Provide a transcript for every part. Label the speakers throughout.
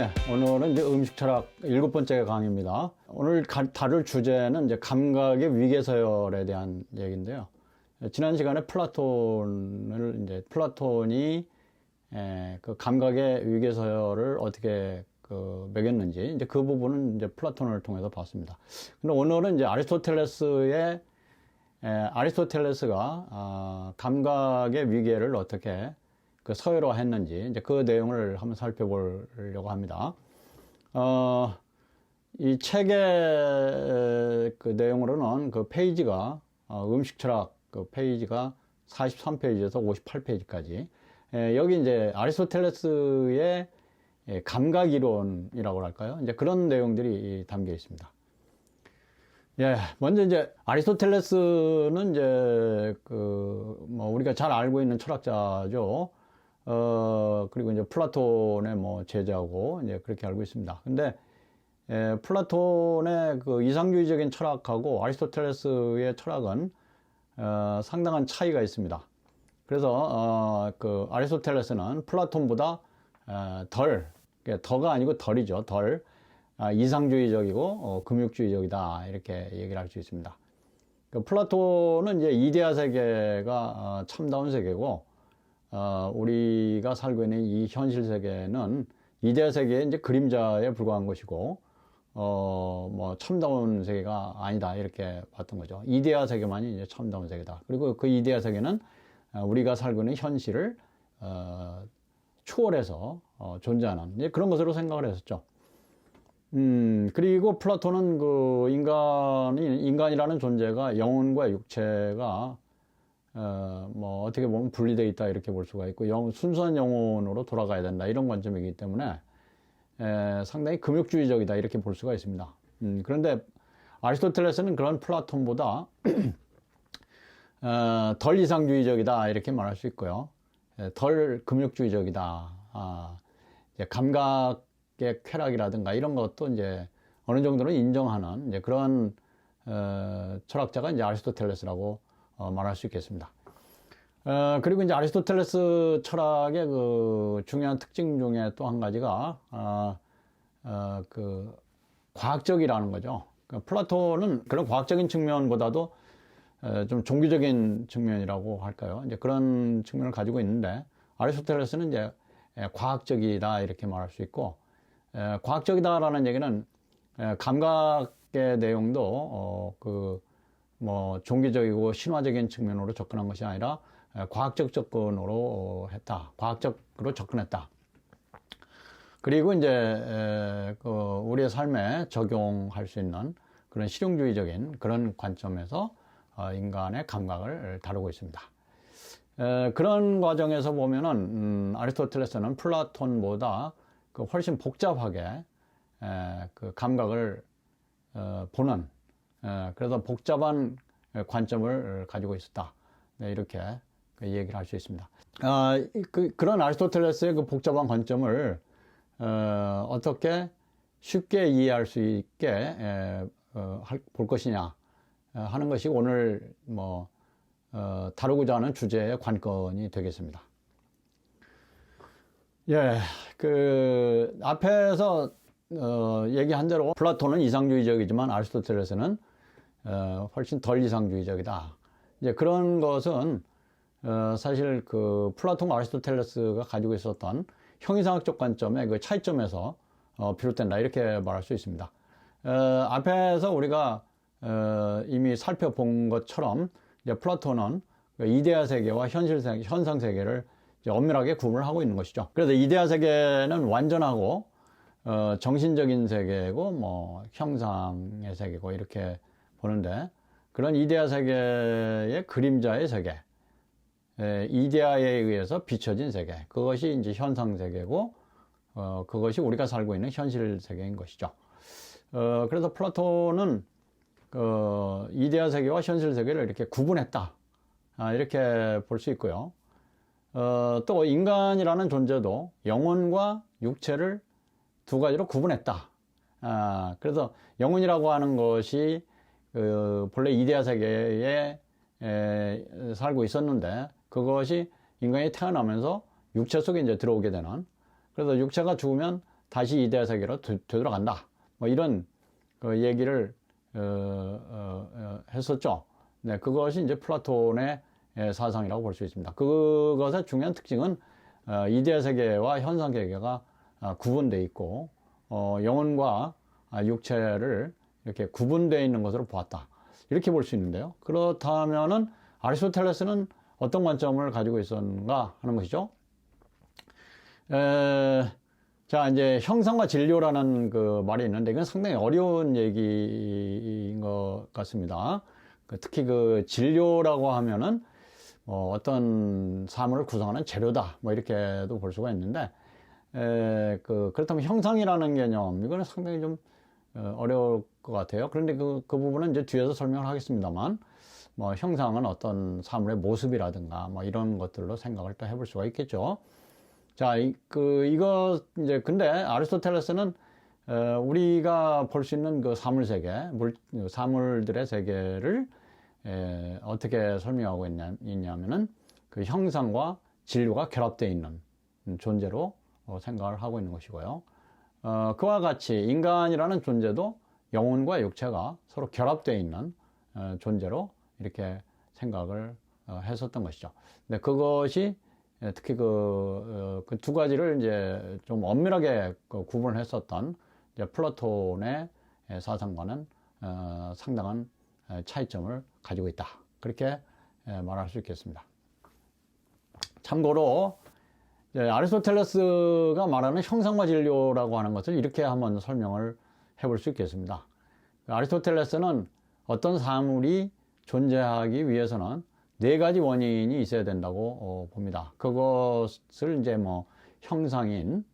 Speaker 1: 네, 오늘은 이제 음식 철학 7번째 강의입니다. 오늘 다룰 주제는 이제 감각의 위계서열에 대한 얘기인데요. 지난 시간에 플라톤이 그 감각의 위계서열을 어떻게 매겼는지 이제 그 부분은 이제 플라톤을 통해서 봤습니다. 근데 오늘은 이제 아리스토텔레스가 감각의 위계를 어떻게 서열화했는지 이제 그 내용을 한번 살펴보려고 합니다. 이 책의 그 내용으로는 그 페이지가 음식 철학 그 페이지가 43페이지에서 58페이지까지 여기 이제 아리스토텔레스의 감각 이론이라고 할까요? 이제 그런 내용들이 담겨 있습니다. 예, 먼저 이제 아리스토텔레스는 이제 우리가 잘 알고 있는 철학자죠. 그리고 이제 플라톤의 제자고 이제 그렇게 알고 있습니다. 근데 플라톤의 그 이상주의적인 철학하고 아리스토텔레스의 철학은 상당한 차이가 있습니다. 그래서 그 아리스토텔레스는 플라톤보다 더가 아니고 덜이죠. 이상주의적이고 금욕주의적이다 이렇게 얘기를 할 수 있습니다. 플라톤은 이제 이데아 세계가 참다운 세계고 우리가 살고 있는 이 현실 세계는 이데아 세계의 이제 그림자에 불과한 것이고 참다운 세계가 아니다 이렇게 봤던 거죠. 이데아 세계만이 이제 참다운 세계다. 그리고 그 이데아 세계는 우리가 살고 있는 현실을 초월해서 존재하는 이제 그런 것으로 생각을 했었죠. 그리고 플라톤은 그 인간이라는 존재가 영혼과 육체가 어떻게 보면 분리되어 있다 이렇게 볼 수가 있고 순수한 영혼으로 돌아가야 된다 이런 관점이기 때문에 상당히 금욕주의적이다 이렇게 볼 수가 있습니다. 그런데 아리스토텔레스는 그런 플라톤보다 덜 이상주의적이다 이렇게 말할 수 있고요. 덜 금욕주의적이다. 이제 감각의 쾌락이라든가 이런 것도 이제 어느 정도는 인정하는 이제 그런 철학자가 이제 아리스토텔레스라고 말할 수 있겠습니다. 그리고 이제 아리스토텔레스 철학의 그 중요한 특징 중에 또 한 가지가 그 과학적이라는 거죠. 플라톤은 그런 과학적인 측면보다도 좀 종교적인 측면이라고 할까요? 이제 그런 측면을 가지고 있는데 아리스토텔레스는 이제 과학적이다 이렇게 말할 수 있고 과학적이다라는 얘기는 감각의 내용도 종교적이고 신화적인 측면으로 접근한 것이 아니라 과학적 접근으로 했다. 과학적으로 접근했다. 그리고 이제 우리의 삶에 적용할 수 있는 그런 실용주의적인 그런 관점에서 인간의 감각을 다루고 있습니다. 그런 과정에서 보면은 아리스토텔레스는 플라톤보다 훨씬 복잡하게 그 감각을 보는 그래서 복잡한 관점을 가지고 있었다. 네, 이렇게 얘기를 할 수 있습니다. 그런 아리스토텔레스의 그 복잡한 관점을 어떻게 쉽게 이해할 수 있게 볼 것이냐 하는 것이 오늘 다루고자 하는 주제의 관건이 되겠습니다. 예, 그 앞에서 얘기한 대로 플라톤은 이상주의적이지만 아리스토텔레스는 훨씬 덜 이상주의적이다. 이제 그런 것은 사실 그 플라톤과 아리스토텔레스가 가지고 있었던 형이상학적 관점의 그 차이점에서 비롯된다 이렇게 말할 수 있습니다. 앞에서 우리가 이미 살펴본 것처럼 이제 플라톤은 이데아 세계와 현실 세계, 현상 세계를 이제 엄밀하게 구분을 하고 있는 것이죠. 그래서 이데아 세계는 완전하고 정신적인 세계고 형상의 세계고 이렇게 보는데 그런 이데아 세계의 그림자의 세계, 이데아에 의해서 비춰진 세계, 그것이 이제 현상 세계고 그것이 우리가 살고 있는 현실 세계인 것이죠. 그래서 플라톤은 이데아 세계와 현실 세계를 이렇게 구분했다. 이렇게 볼 수 있고요. 또 인간이라는 존재도 영혼과 육체를 두 가지로 구분했다. 그래서 영혼이라고 하는 것이 본래 이데아 세계에 살고 있었는데 그것이 인간이 태어나면서 육체 속에 이제 들어오게 되는, 그래서 육체가 죽으면 다시 이데아 세계로 되돌아간다. 뭐 이런 그 얘기를 했었죠. 네, 그것이 이제 플라톤의 사상이라고 볼 수 있습니다. 그것의 중요한 특징은 이데아 세계와 현상 세계가 구분되어 있고 영혼과 육체를 이렇게 구분되어 있는 것으로 보았다. 이렇게 볼 수 있는데요. 그렇다면은 아리스토텔레스는 어떤 관점을 가지고 있었는가 하는 것이죠. 자, 이제 형상과 진료라는 그 말이 있는데 이건 상당히 어려운 얘기인 것 같습니다. 특히 그 진료라고 하면은 어떤 사물을 구성하는 재료다. 뭐 이렇게도 볼 수가 있는데 그렇다면 형상이라는 개념 이거는 상당히 좀 어려울 것 같아요. 그런데 그 부분은 이제 뒤에서 설명을 하겠습니다만 뭐 형상은 어떤 사물의 모습이라든가 뭐 이런 것들로 생각을 또 해볼 수가 있겠죠. 자, 이거 이제 근데 아리스토텔레스는 우리가 볼 수 있는 그 사물 세계, 사물들의 세계를 어떻게 설명하고 있냐면은 그 형상과 진료가 결합되어 있는 존재로 생각을 하고 있는 것이고요. 그와 같이 인간이라는 존재도 영혼과 육체가 서로 결합되어 있는 존재로 이렇게 생각을 했었던 것이죠. 근데 그것이 특히 그 두 가지를 이제 좀 엄밀하게 구분을 했었던 이제 플라톤의 사상과는 상당한 차이점을 가지고 있다. 그렇게 말할 수 있겠습니다. 참고로 아리스토텔레스가 말하는 형상과 진료라고 하는 것을 이렇게 한번 설명을 해볼 수 있겠습니다. 아리스토텔레스는 어떤 사물이 존재하기 위해서는 네 가지 원인이 있어야 된다고 봅니다. 그것을 이제 뭐 형상인,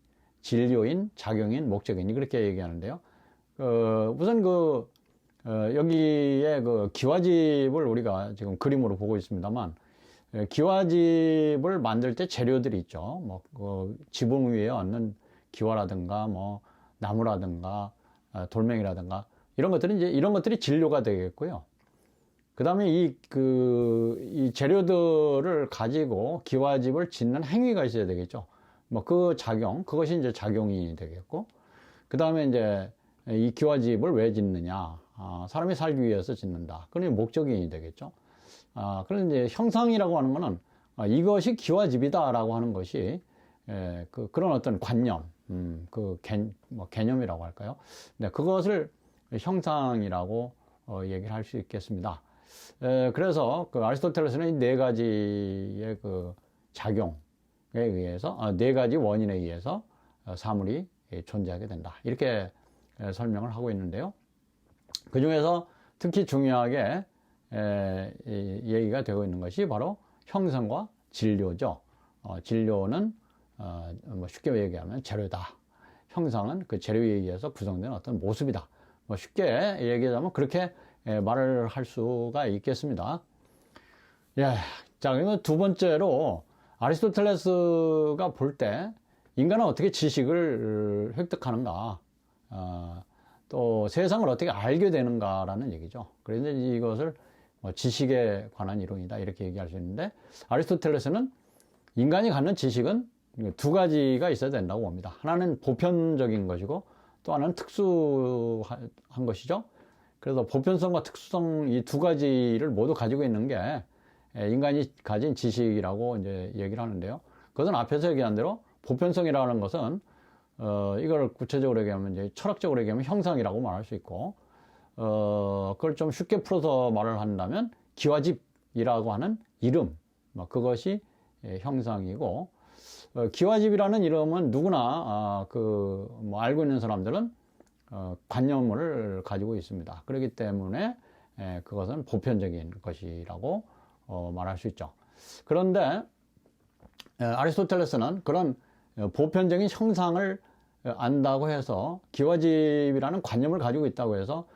Speaker 1: 진료인, 작용인, 목적인 그렇게 얘기하는데요. 우선 여기에 그 기와집을 우리가 지금 그림으로 보고 있습니다만 기와집을 만들 때 재료들이 있죠. 뭐 지붕 위에 얹는 기와라든가 뭐 나무라든가 돌멩이라든가 이런 것들이 진료가 되겠고요. 그 다음에 이 재료들을 가지고 기와집을 짓는 행위가 있어야 되겠죠. 뭐 그 작용, 그것이 이제 작용이 되겠고, 그 다음에 이제 이 기와집을 왜 짓느냐. 사람이 살기 위해서 짓는다. 그러니 목적이 되겠죠. 그런데 이제 형상이라고 하는 거는 이것이 기와집이다라고 하는 것이 그런 어떤 관념, 개념이라고 할까요? 네, 그것을 형상이라고 얘기를 할 수 있겠습니다. 그래서 그 아리스토텔레스는 이 네 가지의 그 작용에 의해서 네 가지 원인에 의해서 사물이 존재하게 된다. 이렇게 설명을 하고 있는데요. 그 중에서 특히 중요하게 얘기가 되고 있는 것이 바로 형상과 진료죠. 진료는 뭐 쉽게 얘기하면 재료다. 형상은 그 재료에 의해서 구성된 어떤 모습이다. 뭐 쉽게 얘기하자면 그렇게 말을 할 수가 있겠습니다. 예. 자, 그러면 두 번째로 아리스토텔레스가 볼 때 인간은 어떻게 지식을 획득하는가, 또 세상을 어떻게 알게 되는가라는 얘기죠. 그래서 이것을 지식에 관한 이론이다 이렇게 얘기할 수 있는데 아리스토텔레스는 인간이 갖는 지식은 두 가지가 있어야 된다고 봅니다. 하나는 보편적인 것이고 또 하나는 특수한 것이죠. 그래서 보편성과 특수성 이 두 가지를 모두 가지고 있는 게 인간이 가진 지식이라고 이제 얘기를 하는데요. 그것은 앞에서 얘기한 대로 보편성이라는 것은 이걸 구체적으로 얘기하면 이제 철학적으로 얘기하면 형상이라고 말할 수 있고 그걸 좀 쉽게 풀어서 말을 한다면 기와집이라고 하는 이름 그것이 형상이고 기와집이라는 이름은 누구나 알고 있는 사람들은 관념을 가지고 있습니다. 그렇기 때문에 그것은 보편적인 것이라고 말할 수 있죠. 그런데 아리스토텔레스는 그런 보편적인 형상을 안다고 해서 기와집이라는 관념을 가지고 있다고 해서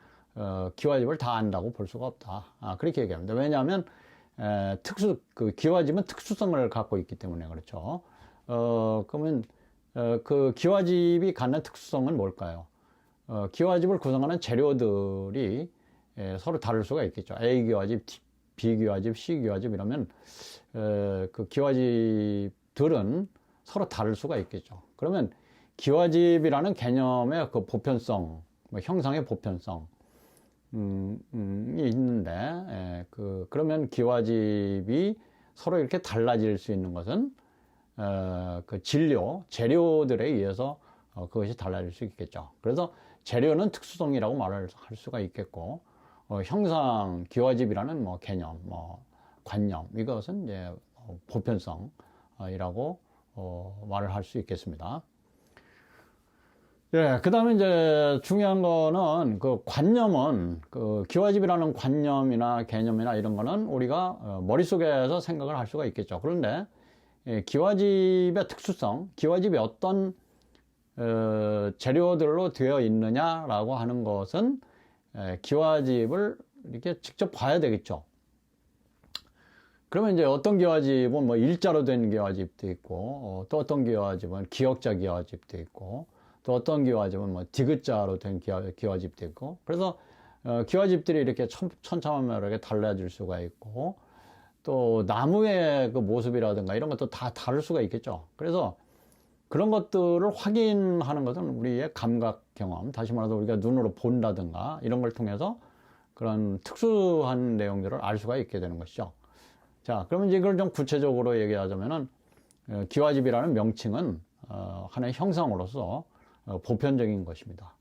Speaker 1: 기와집을 다 안다고 볼 수가 없다. 그렇게 얘기합니다. 왜냐하면 기와집은 특수성을 갖고 있기 때문에 그렇죠. 그러면 그 기와집이 갖는 특수성은 뭘까요? 기와집을 구성하는 재료들이 서로 다를 수가 있겠죠. A 기와집, B 기와집, C 기와집 이러면 그 기와집들은 서로 다를 수가 있겠죠. 그러면 기와집이라는 개념의 그 보편성, 뭐 형상의 보편성, 이 있는데, 그러면 기와집이 서로 이렇게 달라질 수 있는 것은, 그 재료들에 의해서 그것이 달라질 수 있겠죠. 그래서 재료는 특수성이라고 말을 할 수가 있겠고, 형상, 기와집이라는 뭐 개념, 뭐 관념, 이것은 이제 보편성이라고 말을 할 수 있겠습니다. 예, 그 다음에 이제 중요한 거는 그 관념은 그 기와집이라는 관념이나 개념이나 이런 거는 우리가 머릿속에서 생각을 할 수가 있겠죠. 그런데 기와집의 특수성, 기와집이 어떤 재료들로 되어 있느냐라고 하는 것은 기와집을 이렇게 직접 봐야 되겠죠. 그러면 이제 어떤 기와집은 뭐 일자로 된 기와집도 있고, 또 어떤 기와집은 기역자 기와집도 있고, 또 어떤 기와집은 뭐 디귿자로 된 기와집도 있고, 그래서 기와집들이 이렇게 천차만별하게 달라질 수가 있고, 또 나무의 그 모습이라든가 이런 것도 다 다를 수가 있겠죠. 그래서 그런 것들을 확인하는 것은 우리의 감각 경험, 다시 말해서 우리가 눈으로 본다든가 이런 걸 통해서 그런 특수한 내용들을 알 수가 있게 되는 것이죠. 자, 그러면 이제 이걸 좀 구체적으로 얘기하자면은 기와집이라는 명칭은 하나의 형상으로서 보편적인 것입니다.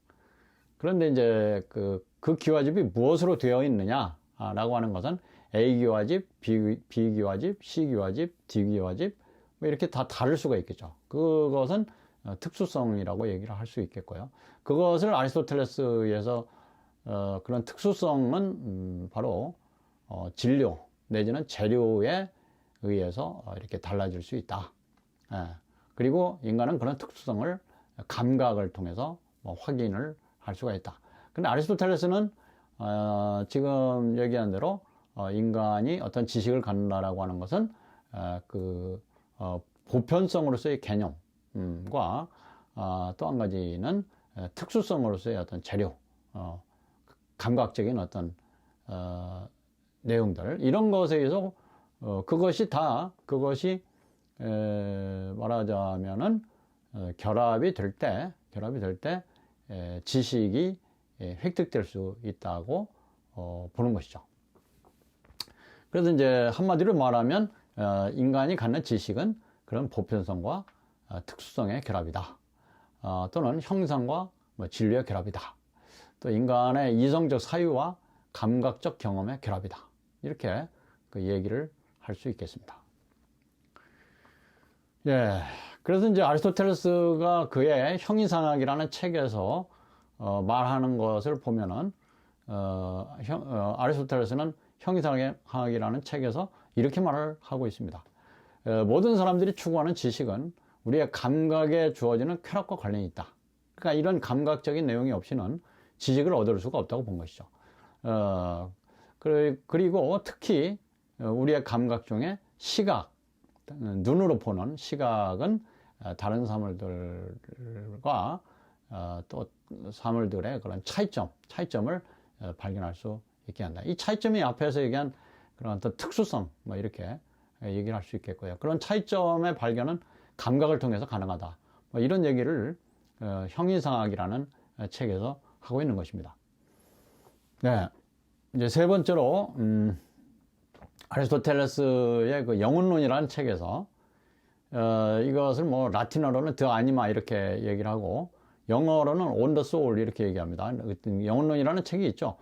Speaker 1: 그런데 이제 그 기와집이 무엇으로 되어 있느냐라고 하는 것은 A 기와집, B 기와집, C 기와집, D 기와집 뭐 이렇게 다 다를 수가 있겠죠. 그것은 특수성이라고 얘기를 할 수 있겠고요. 그것을 아리스토텔레스에서 그런 특수성은 바로 진료 내지는 재료에 의해서 이렇게 달라질 수 있다. 그리고 인간은 그런 특수성을 감각을 통해서 확인을 할 수가 있다. 근데 아리스토텔레스는 지금 얘기한 대로 인간이 어떤 지식을 갖는다라고 하는 것은 보편성으로서의 개념과 또 한 가지는 특수성으로서의 어떤 재료, 감각적인 어떤 내용들 이런 것에 의해서 그것이 말하자면은 결합이 될 때 지식이 획득될 수 있다고 보는 것이죠. 그래서 이제 한마디로 말하면 인간이 갖는 지식은 그런 보편성과 특수성의 결합이다. 또는 형상과 진리의 결합이다. 또 인간의 이성적 사유와 감각적 경험의 결합이다. 이렇게 그 얘기를 할 수 있겠습니다. 예. 그래서 이제 아리스토텔레스가 그의 형이상학이라는 책에서 말하는 것을 보면은 아리스토텔레스는 형이상학이라는 책에서 이렇게 말을 하고 있습니다. 모든 사람들이 추구하는 지식은 우리의 감각에 주어지는 쾌락과 관련이 있다. 그러니까 이런 감각적인 내용이 없이는 지식을 얻을 수가 없다고 본 것이죠. 그리고 특히 우리의 감각 중에 시각, 눈으로 보는 시각은 다른 사물들과 또 사물들의 그런 차이점을 발견할 수 있게 한다. 이 차이점이 앞에서 얘기한 그런 어떤 특수성, 뭐 이렇게 얘기를 할 수 있겠고요. 그런 차이점의 발견은 감각을 통해서 가능하다. 뭐 이런 얘기를 형이상학이라는 책에서 하고 있는 것입니다. 네. 이제 세 번째로, 아리스토텔레스의 그 영혼론이라는 책에서, 이것을 뭐 라틴어로는 더 아니마 이렇게 얘기를 하고, 영어로는 on the soul 이렇게 얘기합니다. 영혼론이라는 책이 있죠.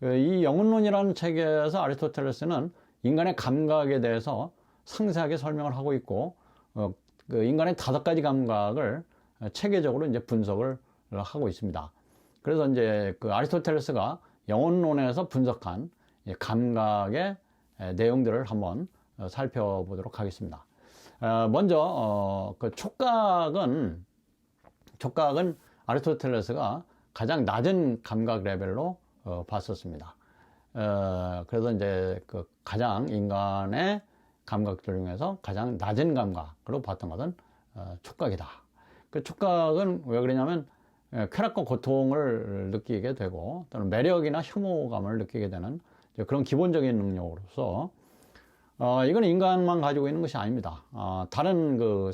Speaker 1: 이 영혼론이라는 책에서 아리스토텔레스는 인간의 감각에 대해서 상세하게 설명을 하고 있고, 그 인간의 5가지 감각을 체계적으로 이제 분석을 하고 있습니다. 그래서 이제 그 아리스토텔레스가 영혼론에서 분석한 감각의 내용들을 한번 살펴보도록 하겠습니다. 먼저 그 촉각은 아리스토텔레스가 가장 낮은 감각 레벨로 봤었습니다. 그래서 이제 그 가장 인간의 감각들 중에서 가장 낮은 감각으로 봤던 것은 촉각이다. 그 촉각은 왜 그러냐면 쾌락과 고통을 느끼게 되고 또는 매력이나 혐오감을 느끼게 되는 그런 기본적인 능력으로서 이건 인간만 가지고 있는 것이 아닙니다. 다른 그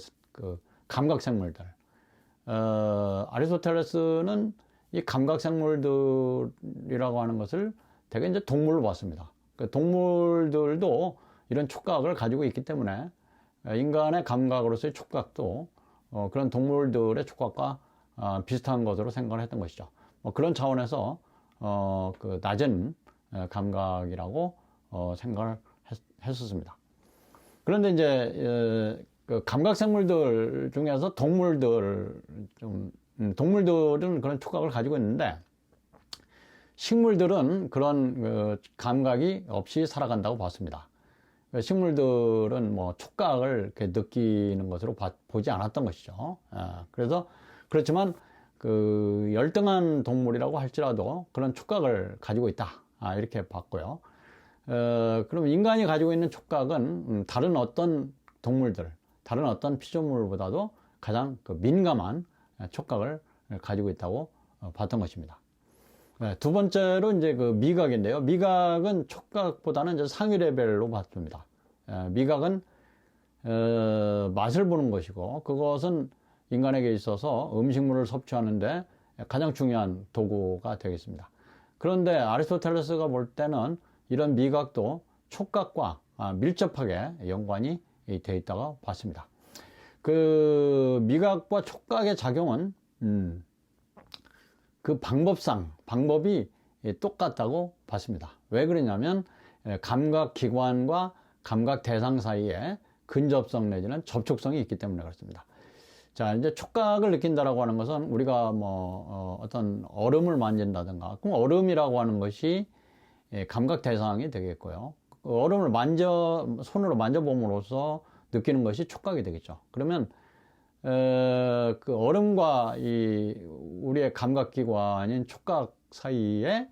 Speaker 1: 감각 생물들 아리스토텔레스는 이 감각생물들이라고 하는 것을 대개 이제 동물로 봤습니다. 그 동물들도 이런 촉각을 가지고 있기 때문에 인간의 감각으로서의 촉각도 그런 동물들의 촉각과 비슷한 것으로 생각을 했던 것이죠. 그런 차원에서 그 낮은 감각이라고 생각을 했었습니다. 그런데 이제 그 감각생물들 중에서 동물들은 그런 촉각을 가지고 있는데 식물들은 그런 그 감각이 없이 살아간다고 봤습니다. 식물들은 뭐 촉각을 이렇게 느끼는 것으로 보지 않았던 것이죠. 그래서 그렇지만 그 열등한 동물이라고 할지라도 그런 촉각을 가지고 있다. 이렇게 봤고요. 그럼 인간이 가지고 있는 촉각은 다른 어떤 동물들, 다른 어떤 피조물보다도 가장 그 민감한 촉각을 가지고 있다고 봤던 것입니다. 두 번째로 이제 그 미각인데요. 미각은 촉각보다는 이제 상위 레벨로 봤습니다. 미각은 맛을 보는 것이고 그것은 인간에게 있어서 음식물을 섭취하는데 가장 중요한 도구가 되겠습니다. 그런데 아리스토텔레스가 볼 때는 이런 미각도 촉각과 밀접하게 연관이 되어 있다고 봤습니다. 그 미각과 촉각의 작용은 그 방법이 똑같다고 봤습니다. 왜 그러냐면 감각기관과 감각 대상 사이에 근접성 내지는 접촉성이 있기 때문에 그렇습니다. 자, 이제 촉각을 느낀다라고 하는 것은 우리가 뭐 어떤 얼음을 만진다든가, 그럼 얼음이라고 하는 것이 감각 대상이 되겠고요. 그 얼음을 손으로 만져봄으로써 느끼는 것이 촉각이 되겠죠. 그러면 그 얼음과 우리의 감각기관인 촉각 사이에는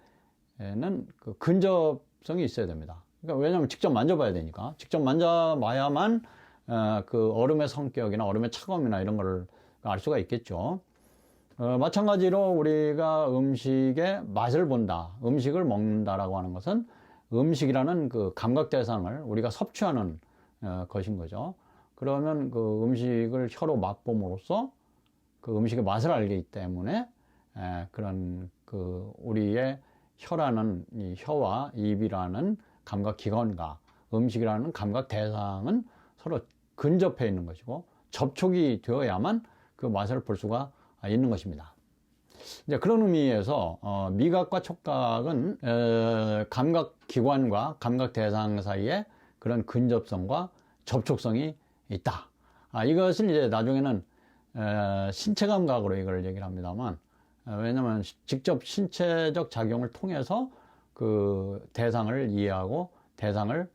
Speaker 1: 그 근접성이 있어야 됩니다. 그러니까 왜냐하면 직접 만져봐야 되니까. 직접 만져봐야만 그 얼음의 성격이나 얼음의 차가움이나 이런 걸 알 수가 있겠죠. 마찬가지로 우리가 음식의 맛을 본다, 음식을 먹는다라고 하는 것은 음식이라는 그 감각 대상을 우리가 섭취하는 것인 거죠. 그러면 그 음식을 혀로 맛봄으로써 그 음식의 맛을 알기 때문에 그런 그 우리의 혀라는 이 혀와 입이라는 감각 기관과 음식이라는 감각 대상은 서로 근접해 있는 것이고 접촉이 되어야만 그 맛을 볼 수가 있는 것입니다. 이제 그런 의미에서 미각과 촉각은 감각 기관과 감각 대상 사이에 그런 근접성과 접촉성이 있다. 이것을 이제 나중에는 신체 감각으로 이걸 얘기를 합니다만, 왜냐하면 직접 신체적 작용을 통해서 그 대상을 이해하고 대상을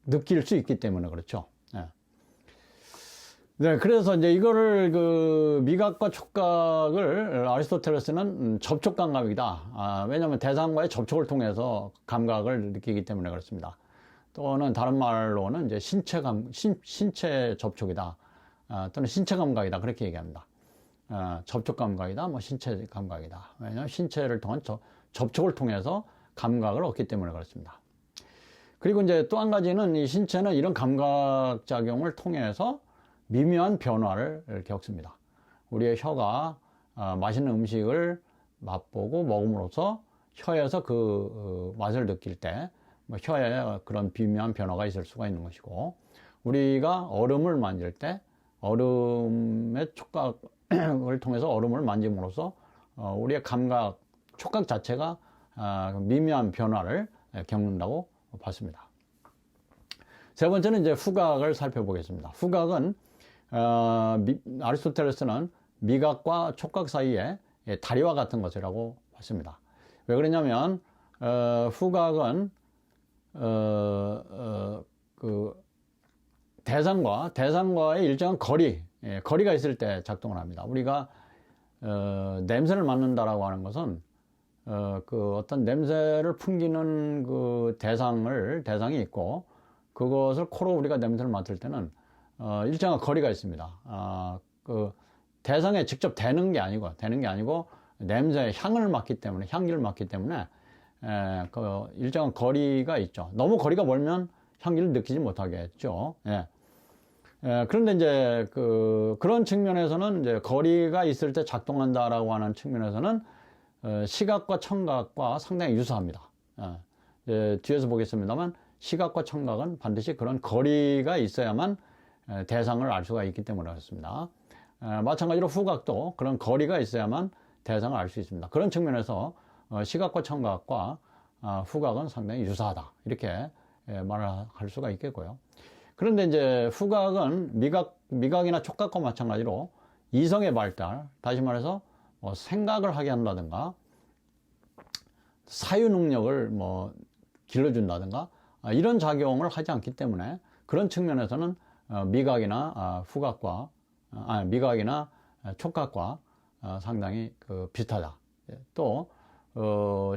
Speaker 1: 느낄 수 있기 때문에 그렇죠. 네, 그래서 이제 이거를 그 미각과 촉각을 아리스토텔레스는 접촉 감각이다. 왜냐하면 대상과의 접촉을 통해서 감각을 느끼기 때문에 그렇습니다. 또는 다른 말로는 이제 신체 접촉이다. 또는 신체 감각이다. 그렇게 얘기합니다. 접촉 감각이다. 뭐 신체 감각이다. 왜냐하면 신체를 통한 접촉을 통해서 감각을 얻기 때문에 그렇습니다. 그리고 이제 또 한 가지는 이 신체는 이런 감각 작용을 통해서 미묘한 변화를 겪습니다. 우리의 혀가 맛있는 음식을 맛보고 먹음으로써 혀에서 그 맛을 느낄 때 혀에 그런 미묘한 변화가 있을 수가 있는 것이고, 우리가 얼음을 만질 때 얼음의 촉각을 통해서 얼음을 만짐으로써 우리의 촉각 자체가 미묘한 변화를 겪는다고 봤습니다. 세 번째는 이제 후각을 살펴보겠습니다. 후각은 아리스토텔레스는 미각과 촉각 사이에 다리와 같은 것이라고 봤습니다. 왜 그러냐면 후각은 그 대상과의 일정한 거리가 있을 때 작동을 합니다. 우리가 냄새를 맡는다라고 하는 것은 그 어떤 냄새를 풍기는 그 대상이 있고, 그것을 코로 우리가 냄새를 맡을 때는 일정한 거리가 있습니다. 그 대상에 직접 대는 게 아니고 냄새의 향기를 맡기 때문에 그 일정한 거리가 있죠. 너무 거리가 멀면 향기를 느끼지 못하겠죠. 예. 그런데 이제 그런 측면에서는 이제 거리가 있을 때 작동한다라고 하는 측면에서는 시각과 청각과 상당히 유사합니다. 뒤에서 보겠습니다만 시각과 청각은 반드시 그런 거리가 있어야만 대상을 알 수가 있기 때문에 그렇습니다. 마찬가지로 후각도 그런 거리가 있어야만 대상을 알 수 있습니다. 그런 측면에서 시각과 청각과 후각은 상당히 유사하다 이렇게 말을 할 수가 있겠고요. 그런데 이제 후각은 미각이나 촉각과 마찬가지로 이성의 발달, 다시 말해서 생각을 하게 한다든가 사유 능력을 길러준다든가 이런 작용을 하지 않기 때문에 그런 측면에서는 미각이나 미각이나 촉각과 상당히 비슷하다. 또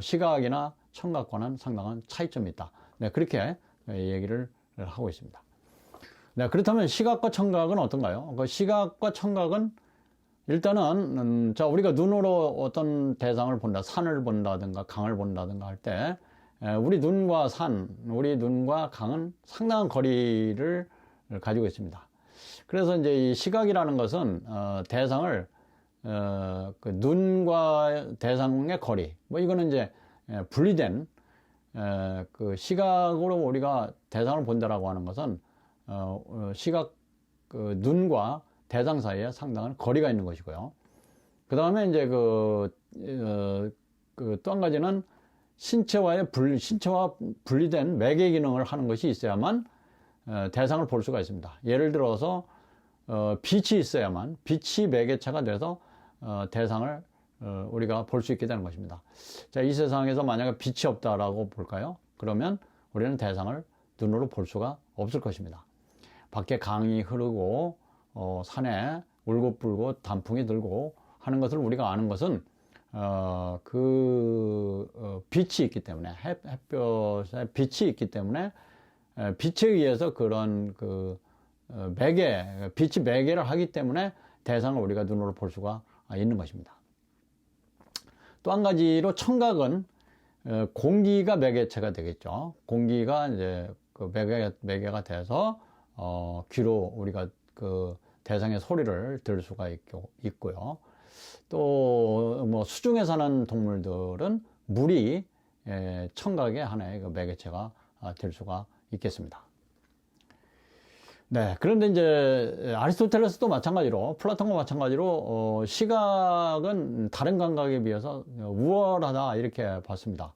Speaker 1: 시각이나 청각과는 상당한 차이점이 있다. 네, 그렇게 얘기를 하고 있습니다. 네, 그렇다면 시각과 청각은 어떤가요? 시각과 청각은 일단은 자, 우리가 눈으로 어떤 대상을 본다, 산을 본다든가 강을 본다든가 할 때 우리 눈과 강은 상당한 거리를 가지고 있습니다. 그래서 이제 이 시각이라는 것은 대상을 그 눈과 대상의 거리, 이거는 이제 분리된 그 시각으로 우리가 대상을 본다라고 하는 것은 눈과 대상 사이에 상당한 거리가 있는 것이고요. 그 다음에 이제 또 한 가지는 신체와 분리된 매개 기능을 하는 것이 있어야만 대상을 볼 수가 있습니다. 예를 들어서 빛이 있어야만, 빛이 매개체가 돼서 대상을 우리가 볼 수 있게 되는 것입니다. 자, 이 세상에서 만약에 빛이 없다라고 볼까요? 그러면 우리는 대상을 눈으로 볼 수가 없을 것입니다. 밖에 강이 흐르고 산에 울긋불긋 단풍이 들고 하는 것을 우리가 아는 것은 빛이 있기 때문에, 햇볕에 빛이 있기 때문에 빛에 의해서 그런 빛이 매개를 하기 때문에 대상을 우리가 눈으로 볼 수가 있는 것입니다. 또 한 가지로 청각은 공기가 매개체가 되겠죠. 공기가 이제 매개가 돼서 귀로 우리가 대상의 소리를 들을 수가 있고요. 또 수중에 사는 동물들은 물이 청각의 하나의 매개체가 될 수가 있겠습니다. 네, 그런데 이제 아리스토텔레스도 마찬가지로, 플라톤과 마찬가지로 시각은 다른 감각에 비해서 우월하다 이렇게 봤습니다.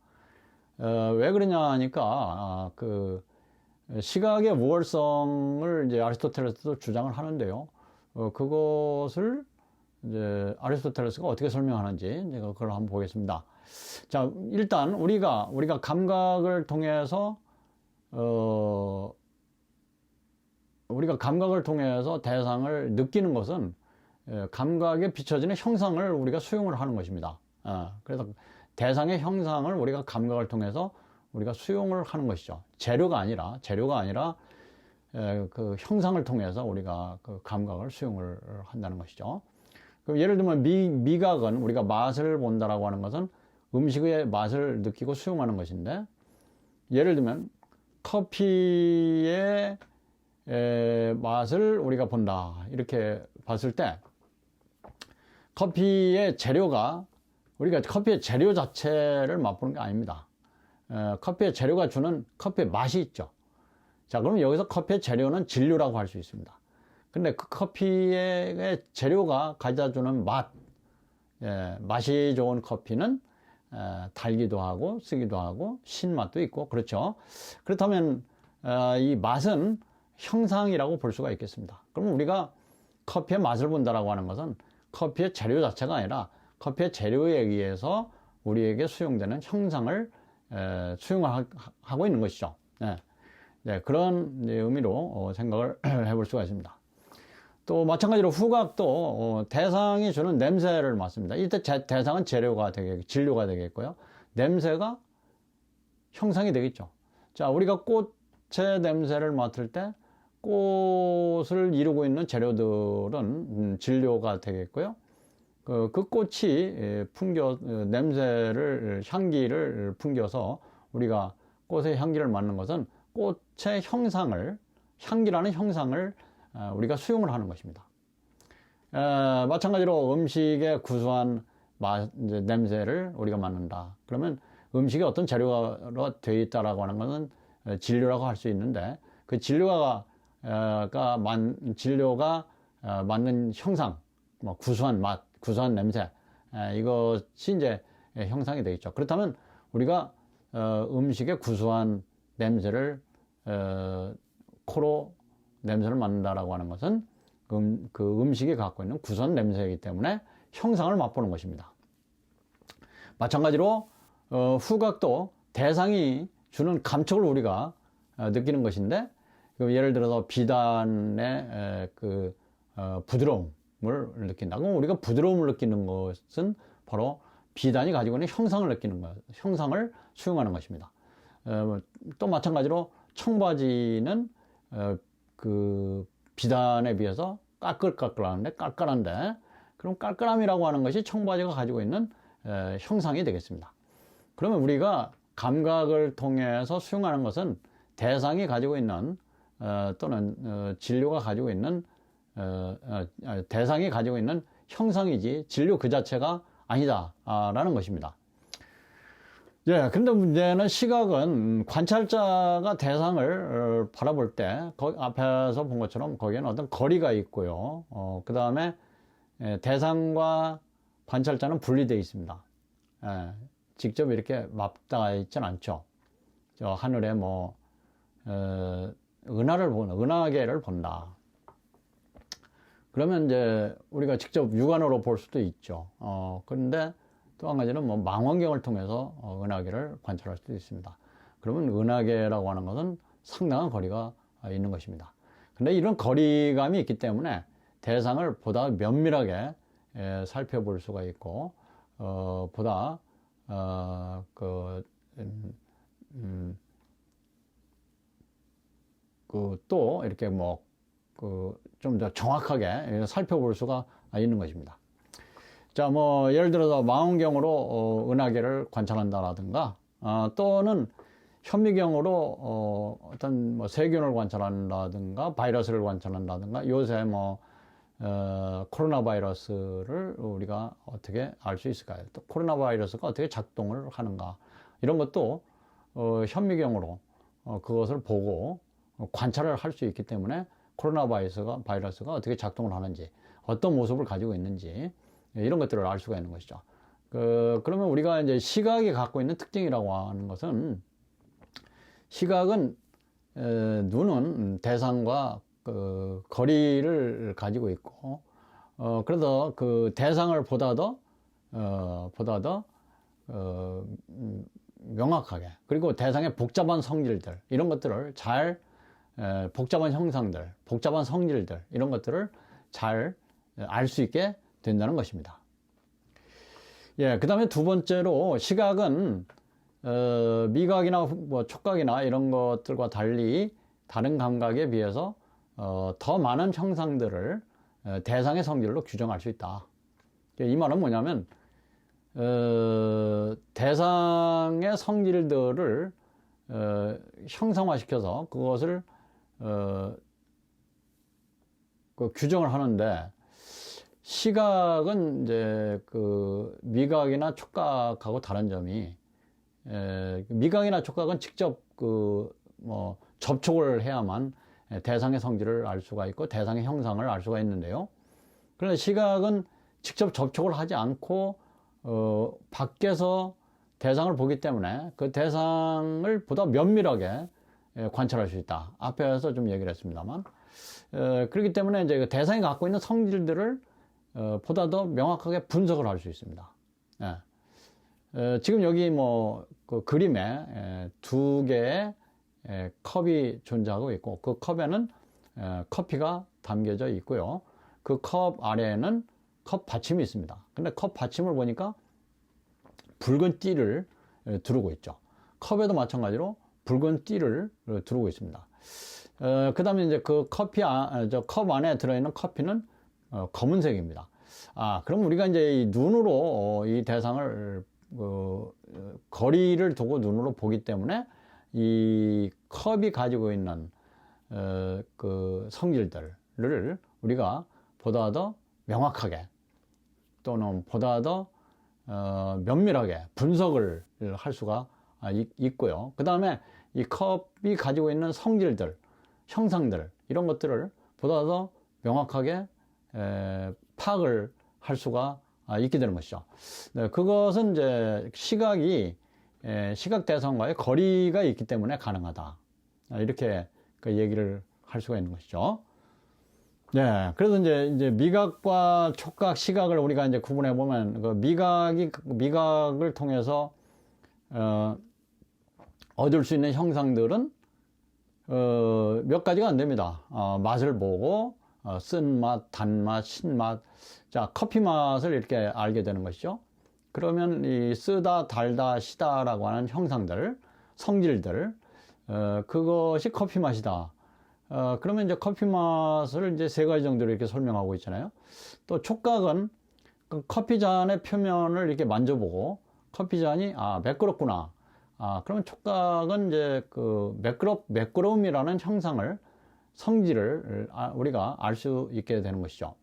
Speaker 1: 왜 그러냐 하니까 시각의 우월성을 이제 아리스토텔레스도 주장을 하는데요. 그것을 이제 아리스토텔레스가 어떻게 설명하는지 제가 그걸 한번 보겠습니다. 자, 일단 우리가 감각을 통해서 대상을 느끼는 것은 감각에 비춰지는 형상을 우리가 수용을 하는 것입니다. 그래서 대상의 형상을 우리가 감각을 통해서 우리가 수용을 하는 것이죠. 재료가 아니라 그 형상을 통해서 우리가 그 감각을 수용을 한다는 것이죠. 그럼 예를 들면 미각은 우리가 맛을 본다라고 하는 것은 음식의 맛을 느끼고 수용하는 것인데, 예를 들면 커피의 맛을 우리가 본다 이렇게 봤을 때 커피의 재료가 우리가 커피의 재료 자체를 맛보는 게 아닙니다. 커피의 재료가 주는 커피의 맛이 있죠. 자, 그러면 여기서 커피의 재료는 진료라고 할 수 있습니다. 근데 그 커피의 재료가 가져다주는 맛이 좋은 커피는 달기도 하고 쓰기도 하고 신맛도 있고 그렇죠. 그렇다면 이 맛은 형상이라고 볼 수가 있겠습니다. 그러면 우리가 커피의 맛을 본다라고 하는 것은 커피의 재료 자체가 아니라 커피의 재료에 의해서 우리에게 수용되는 형상을 수용하고 있는 것이죠. 네, 그런 의미로 생각을 해볼 수가 있습니다. 또 마찬가지로 후각도 대상이 주는 냄새를 맡습니다. 이때 대상은 진료가 되겠고요. 냄새가 형상이 되겠죠. 자, 우리가 꽃의 냄새를 맡을 때 꽃을 이루고 있는 재료들은 진료가 되겠고요. 그 꽃이 향기를 풍겨서 우리가 꽃의 향기를 맡는 것은 꽃의 향기라는 형상을 우리가 수용을 하는 것입니다. 마찬가지로 음식의 구수한 이제 냄새를 우리가 맡는다. 그러면 음식에 어떤 재료가 되어 있다라고 하는 것은 진료라고 할 수 있는데, 그 진료가 맡는 형상, 뭐 구수한 맛, 구수한 냄새, 이것이 이제 형상이 되겠죠. 그렇다면 우리가 음식의 구수한 냄새를 코로 냄새를 맡는다라고 하는 것은 그 음식이 갖고 있는 구수한 냄새이기 때문에 형상을 맛보는 것입니다. 마찬가지로 후각도 대상이 주는 감촉을 우리가 느끼는 것인데, 예를 들어서 비단의 부드러움을 느낀다. 그럼 우리가 부드러움을 느끼는 것은 바로 비단이 가지고 있는 형상을 느끼는 것, 형상을 수용하는 것입니다. 또 마찬가지로 청바지는 그 비단에 비해서 깔깔한데, 그럼 깔깔함이라고 하는 것이 청바지가 가지고 있는 형상이 되겠습니다. 그러면 우리가 감각을 통해서 수용하는 것은 대상이 가지고 있는 또는 진료가 가지고 있는 대상이 가지고 있는 형상이지 진료 그 자체가 아니다라는 것입니다. 근데 문제는 시각은 관찰자가 대상을 바라볼 때 앞에서 본 것처럼 거기에는 어떤 거리가 있고요. 그 다음에 대상과 관찰자는 분리되어 있습니다. 직접 이렇게 맞닿아 있진 않죠. 저 하늘에 은하계를 본다. 그러면 이제 우리가 직접 육안으로 볼 수도 있죠. 그런데 또 한 가지는 망원경을 통해서 은하계를 관찰할 수도 있습니다. 그러면 은하계라고 하는 것은 상당한 거리가 있는 것입니다. 근데 이런 거리감이 있기 때문에 대상을 보다 면밀하게 살펴볼 수가 있고, 보다 또 이렇게 좀 더 정확하게 살펴볼 수가 있는 것입니다. 자, 예를 들어서 망원경으로 은하계를 관찰한다라든가, 또는 현미경으로 어떤 세균을 관찰한다든가, 바이러스를 관찰한다든가, 요새 코로나 바이러스를 우리가 어떻게 알 수 있을까요? 또 코로나 바이러스가 어떻게 작동을 하는가, 이런 것도 현미경으로 그것을 보고 관찰을 할 수 있기 때문에 코로나 바이러스가 어떻게 작동을 하는지, 어떤 모습을 가지고 있는지, 이런 것들을 알 수가 있는 것이죠. 그러면 우리가 이제 시각이 갖고 있는 특징이라고 하는 것은, 시각은 눈은 대상과 거리를 가지고 있고, 그래서 그 대상을 보다 더 명확하게, 그리고 대상의 복잡한 성질들, 이런 것들을 복잡한 형상들, 복잡한 성질들, 이런 것들을 잘 알 수 있게 된다는 것입니다. 그 다음에 두 번째로, 시각은 미각이나 촉각이나 이런 것들과 달리 다른 감각에 비해서 더 많은 형상들을 대상의 성질로 규정할 수 있다. 이 말은 뭐냐면, 대상의 성질들을 형상화시켜서 그것을 규정을 하는데, 시각은 이제 미각이나 촉각하고 다른 점이, 미각이나 촉각은 직접 접촉을 해야만 대상의 성질을 알 수가 있고 대상의 형상을 알 수가 있는데요. 그런데 시각은 직접 접촉을 하지 않고 밖에서 대상을 보기 때문에 그 대상을 보다 면밀하게 관찰할 수 있다. 앞에서 좀 얘기를 했습니다만, 그렇기 때문에 이제 그 대상이 갖고 있는 성질들을 보다 더 명확하게 분석을 할 수 있습니다. 지금 여기 그 그림에 두 개의 컵이 존재하고 있고, 그 컵에는 커피가 담겨져 있고요. 그 컵 아래에는 컵 받침이 있습니다. 근데 컵 받침을 보니까 붉은 띠를 두르고 있죠. 컵에도 마찬가지로 붉은 띠를 두르고 있습니다. 그 다음에 이제 그 컵 안에 들어있는 커피는 검은색입니다. 그럼 우리가 이제 이 눈으로 이 대상을 거리를 두고 눈으로 보기 때문에 이 컵이 가지고 있는 그 성질들, 우리가 보다 더 명확하게 또는 보다 더 면밀하게 분석을 할 수가 있고요. 그 다음에 이 컵이 가지고 있는 성질들, 형상들 이런 것들을 보다 더 명확하게 파악을 할 수가 있게 되는 것이죠. 네, 그것은 이제 시각 대상과의 거리가 있기 때문에 가능하다. 이렇게 그 얘기를 할 수가 있는 것이죠. 네, 그래서 이제 미각과 촉각, 시각을 우리가 이제 구분해 보면 그 미각을 통해서 얻을 수 있는 형상들은 몇 가지가 안 됩니다. 맛을 보고 쓴맛, 단맛, 신맛. 자, 커피 맛을 이렇게 알게 되는 것이죠. 그러면 이 쓰다, 달다, 시다라고 하는 형상들, 성질들, 그것이 커피 맛이다. 그러면 이제 커피 맛을 이제 세 가지 정도로 이렇게 설명하고 있잖아요. 또 촉각은 그 커피 잔의 표면을 이렇게 만져보고 커피 잔이 매끄럽구나. 그러면 촉각은 이제 그 매끄러움이라는 형상을, 성질을 우리가 알 수 있게 되는 것이죠.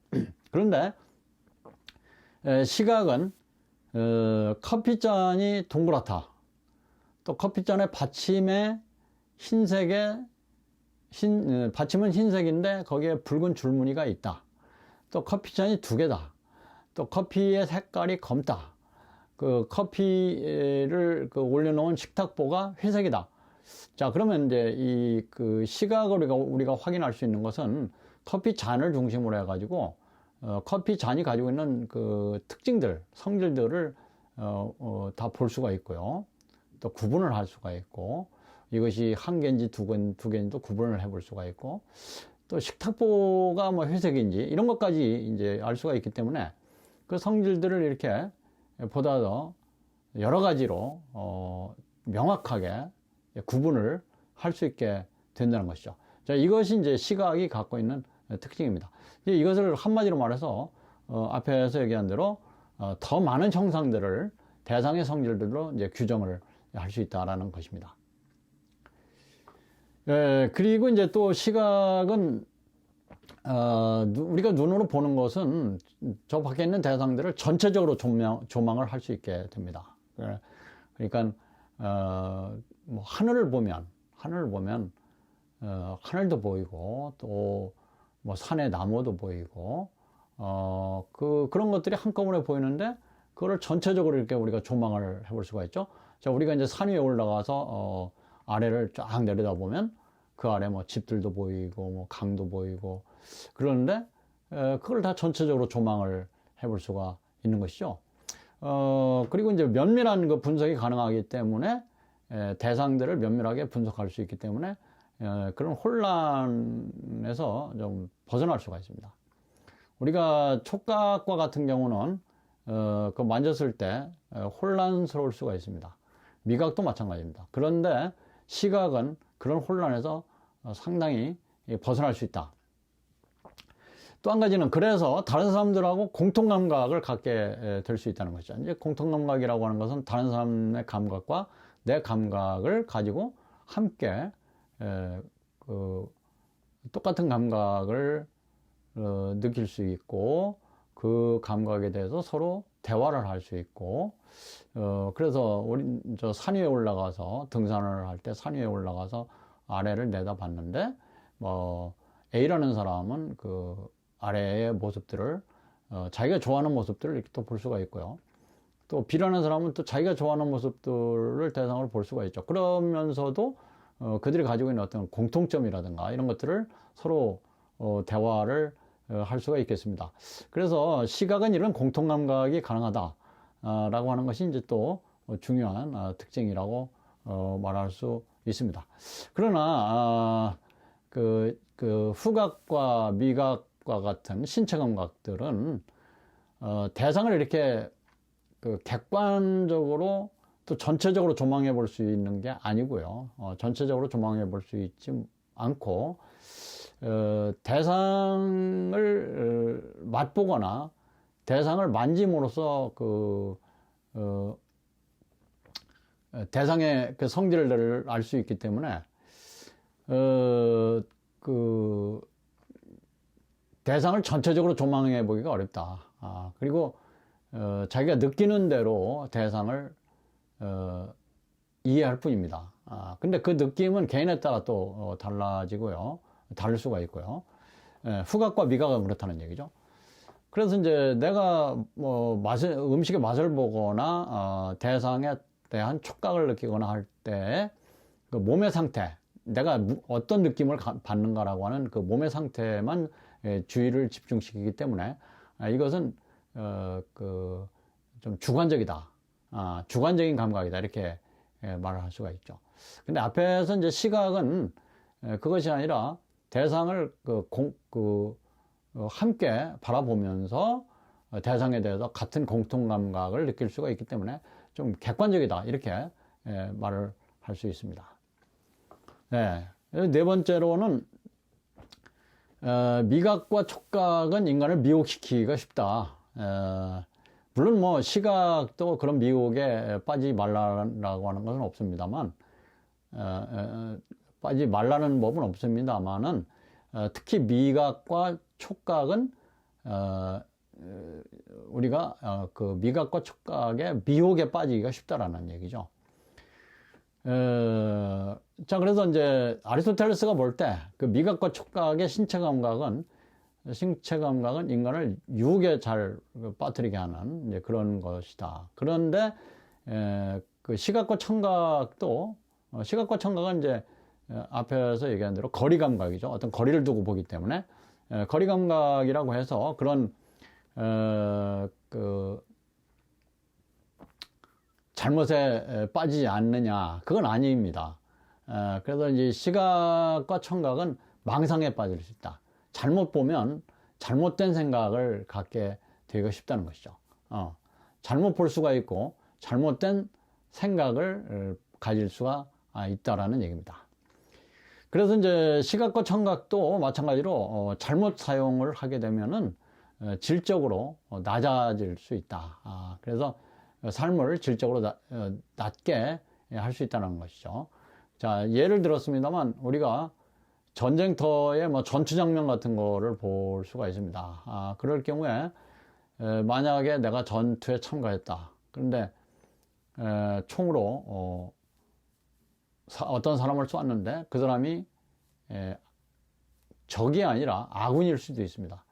Speaker 1: 그런데 시각은 커피잔이 동그랗다. 또 커피잔의 받침에 받침은 흰색인데 거기에 붉은 줄무늬가 있다. 또 커피잔이 두 개다. 또 커피의 색깔이 검다. 그 커피를 올려놓은 식탁보가 회색이다. 자, 그러면 이제 그 시각을 우리가 확인할 수 있는 것은 커피 잔을 중심으로 해가지고 커피 잔이 가지고 있는 그 특징들, 성질들을 다 볼 수가 있고요. 또 구분을 할 수가 있고, 이것이 한 개인지 두 개인지도 구분을 해볼 수가 있고, 또 식탁보가 뭐 회색인지 이런 것까지 이제 알 수가 있기 때문에 그 성질들을 이렇게 보다 더 여러 가지로 명확하게 구분을 할 수 있게 된다는 것이죠. 자, 이것이 이제 시각이 갖고 있는 특징입니다. 이것을 한마디로 말해서 앞에서 얘기한 대로 더 많은 형상들을 대상의 성질들로 이제 규정을 할 수 있다라는 것입니다. 그리고 이제 또 시각은 우리가 눈으로 보는 것은 저 밖에 있는 대상들을 전체적으로 조망을 할 수 있게 됩니다. 그러니까 뭐 하늘을 보면 하늘도 보이고 또 뭐 산에 나무도 보이고 그런 것들이 한꺼번에 보이는데 그거를 전체적으로 이렇게 우리가 조망을 해볼 수가 있죠. 자, 우리가 이제 산 위에 올라가서 아래를 쫙 내려다보면 그 아래 뭐 집들도 보이고 뭐 강도 보이고 그러는데 그걸 다 전체적으로 조망을 해볼 수가 있는 것이죠. 그리고 이제 면밀한 그 분석이 가능하기 때문에 대상들을 면밀하게 분석할 수 있기 때문에 그런 혼란에서 좀 벗어날 수가 있습니다. 우리가 촉각과 같은 경우는 그 만졌을 때 혼란스러울 수가 있습니다. 미각도 마찬가지입니다. 그런데 시각은 그런 혼란에서 상당히 벗어날 수 있다. 또 한 가지는 그래서 다른 사람들하고 공통감각을 갖게 될 수 있다는 것이죠. 이제 공통감각이라고 하는 것은 다른 사람의 감각과 내 감각을 가지고 함께 똑같은 감각을 느낄 수 있고 그 감각에 대해서 서로 대화를 할 수 있고 그래서 우리 저 산 위에 올라가서 등산을 할 때 산 위에 올라가서 아래를 내다봤는데 뭐 A라는 사람은 그 아래의 모습들을 자기가 좋아하는 모습들을 이렇게 또 볼 수가 있고요. 또 B라는 사람은 또 자기가 좋아하는 모습들을 대상으로 볼 수가 있죠. 그러면서도 그들이 가지고 있는 어떤 공통점이라든가 이런 것들을 서로 대화를 할 수가 있겠습니다. 그래서 시각은 이런 공통감각이 가능하다 라고 하는 것이 이제 또 중요한 특징이라고 말할 수 있습니다. 그러나 그 후각과 미각과 같은 신체 감각들은 대상을 이렇게 그 객관적으로 또 전체적으로 조망해 볼 수 있는 게 아니고요. 전체적으로 조망해 볼 수 있지 않고 대상을 맛보거나 대상을 만짐으로써 대상의 그 성질들을 알 수 있기 때문에 대상을 전체적으로 조망해 보기가 어렵다. 그리고 자기가 느끼는 대로 대상을 이해할 뿐입니다. 근데 그 느낌은 개인에 따라 또 달라지고요. 다를 수가 있고요. 후각과 미각은 그렇다는 얘기죠. 그래서 이제 내가 뭐 음식의 맛을 보거나 대상에 대한 촉각을 느끼거나 할 때 그 몸의 상태, 내가 어떤 느낌을 받는가라고 하는 그 몸의 상태만 주의를 집중시키기 때문에 이것은 그 좀 주관적이다. 주관적인 감각이다. 이렇게 말을 할 수가 있죠. 근데 앞에서 이제 시각은 그것이 아니라 대상을 함께 바라보면서 대상에 대해서 같은 공통 감각을 느낄 수가 있기 때문에 좀 객관적이다. 이렇게 말을 할 수 있습니다. 네 번째로는 미각과 촉각은 인간을 미혹시키기가 쉽다. 물론 뭐 시각도 그런 미혹에 빠지지 말라고 하는 것은 없습니다만, 빠지지 말라는 법은 없습니다만은, 특히 미각과 촉각은 우리가 그 미각과 촉각의 미혹에 빠지기가 쉽다라는 얘기죠. 자, 그래서 이제 아리스토텔레스가 볼 때 그 미각과 촉각의 신체 감각은 인간을 유혹에 잘 빠뜨리게 하는 이제 그런 것이다. 그런데 그 시각과 청각도 시각과 청각은 이제 앞에서 얘기한 대로 거리 감각이죠. 어떤 거리를 두고 보기 때문에 거리 감각이라고 해서 그런 그 잘못에 빠지지 않느냐, 그건 아닙니다. 그래서 이제 시각과 청각은 망상에 빠질 수 있다. 잘못 보면 잘못된 생각을 갖게 되기가 쉽다는 것이죠. 잘못 볼 수가 있고 잘못된 생각을 가질 수가 있다라는 얘기입니다. 그래서 이제 시각과 청각도 마찬가지로 잘못 사용을 하게 되면은 질적으로 낮아질 수 있다. 그래서 삶을 질적으로 낮게 할 수 있다는 것이죠. 자, 예를 들었습니다만 우리가 전쟁터의 뭐 전투 장면 같은 거를 볼 수가 있습니다. 그럴 경우에 만약에 내가 전투에 참가했다. 그런데 총으로 어떤 사람을 쐈는데 그 사람이 적이 아니라 아군일 수도 있습니다.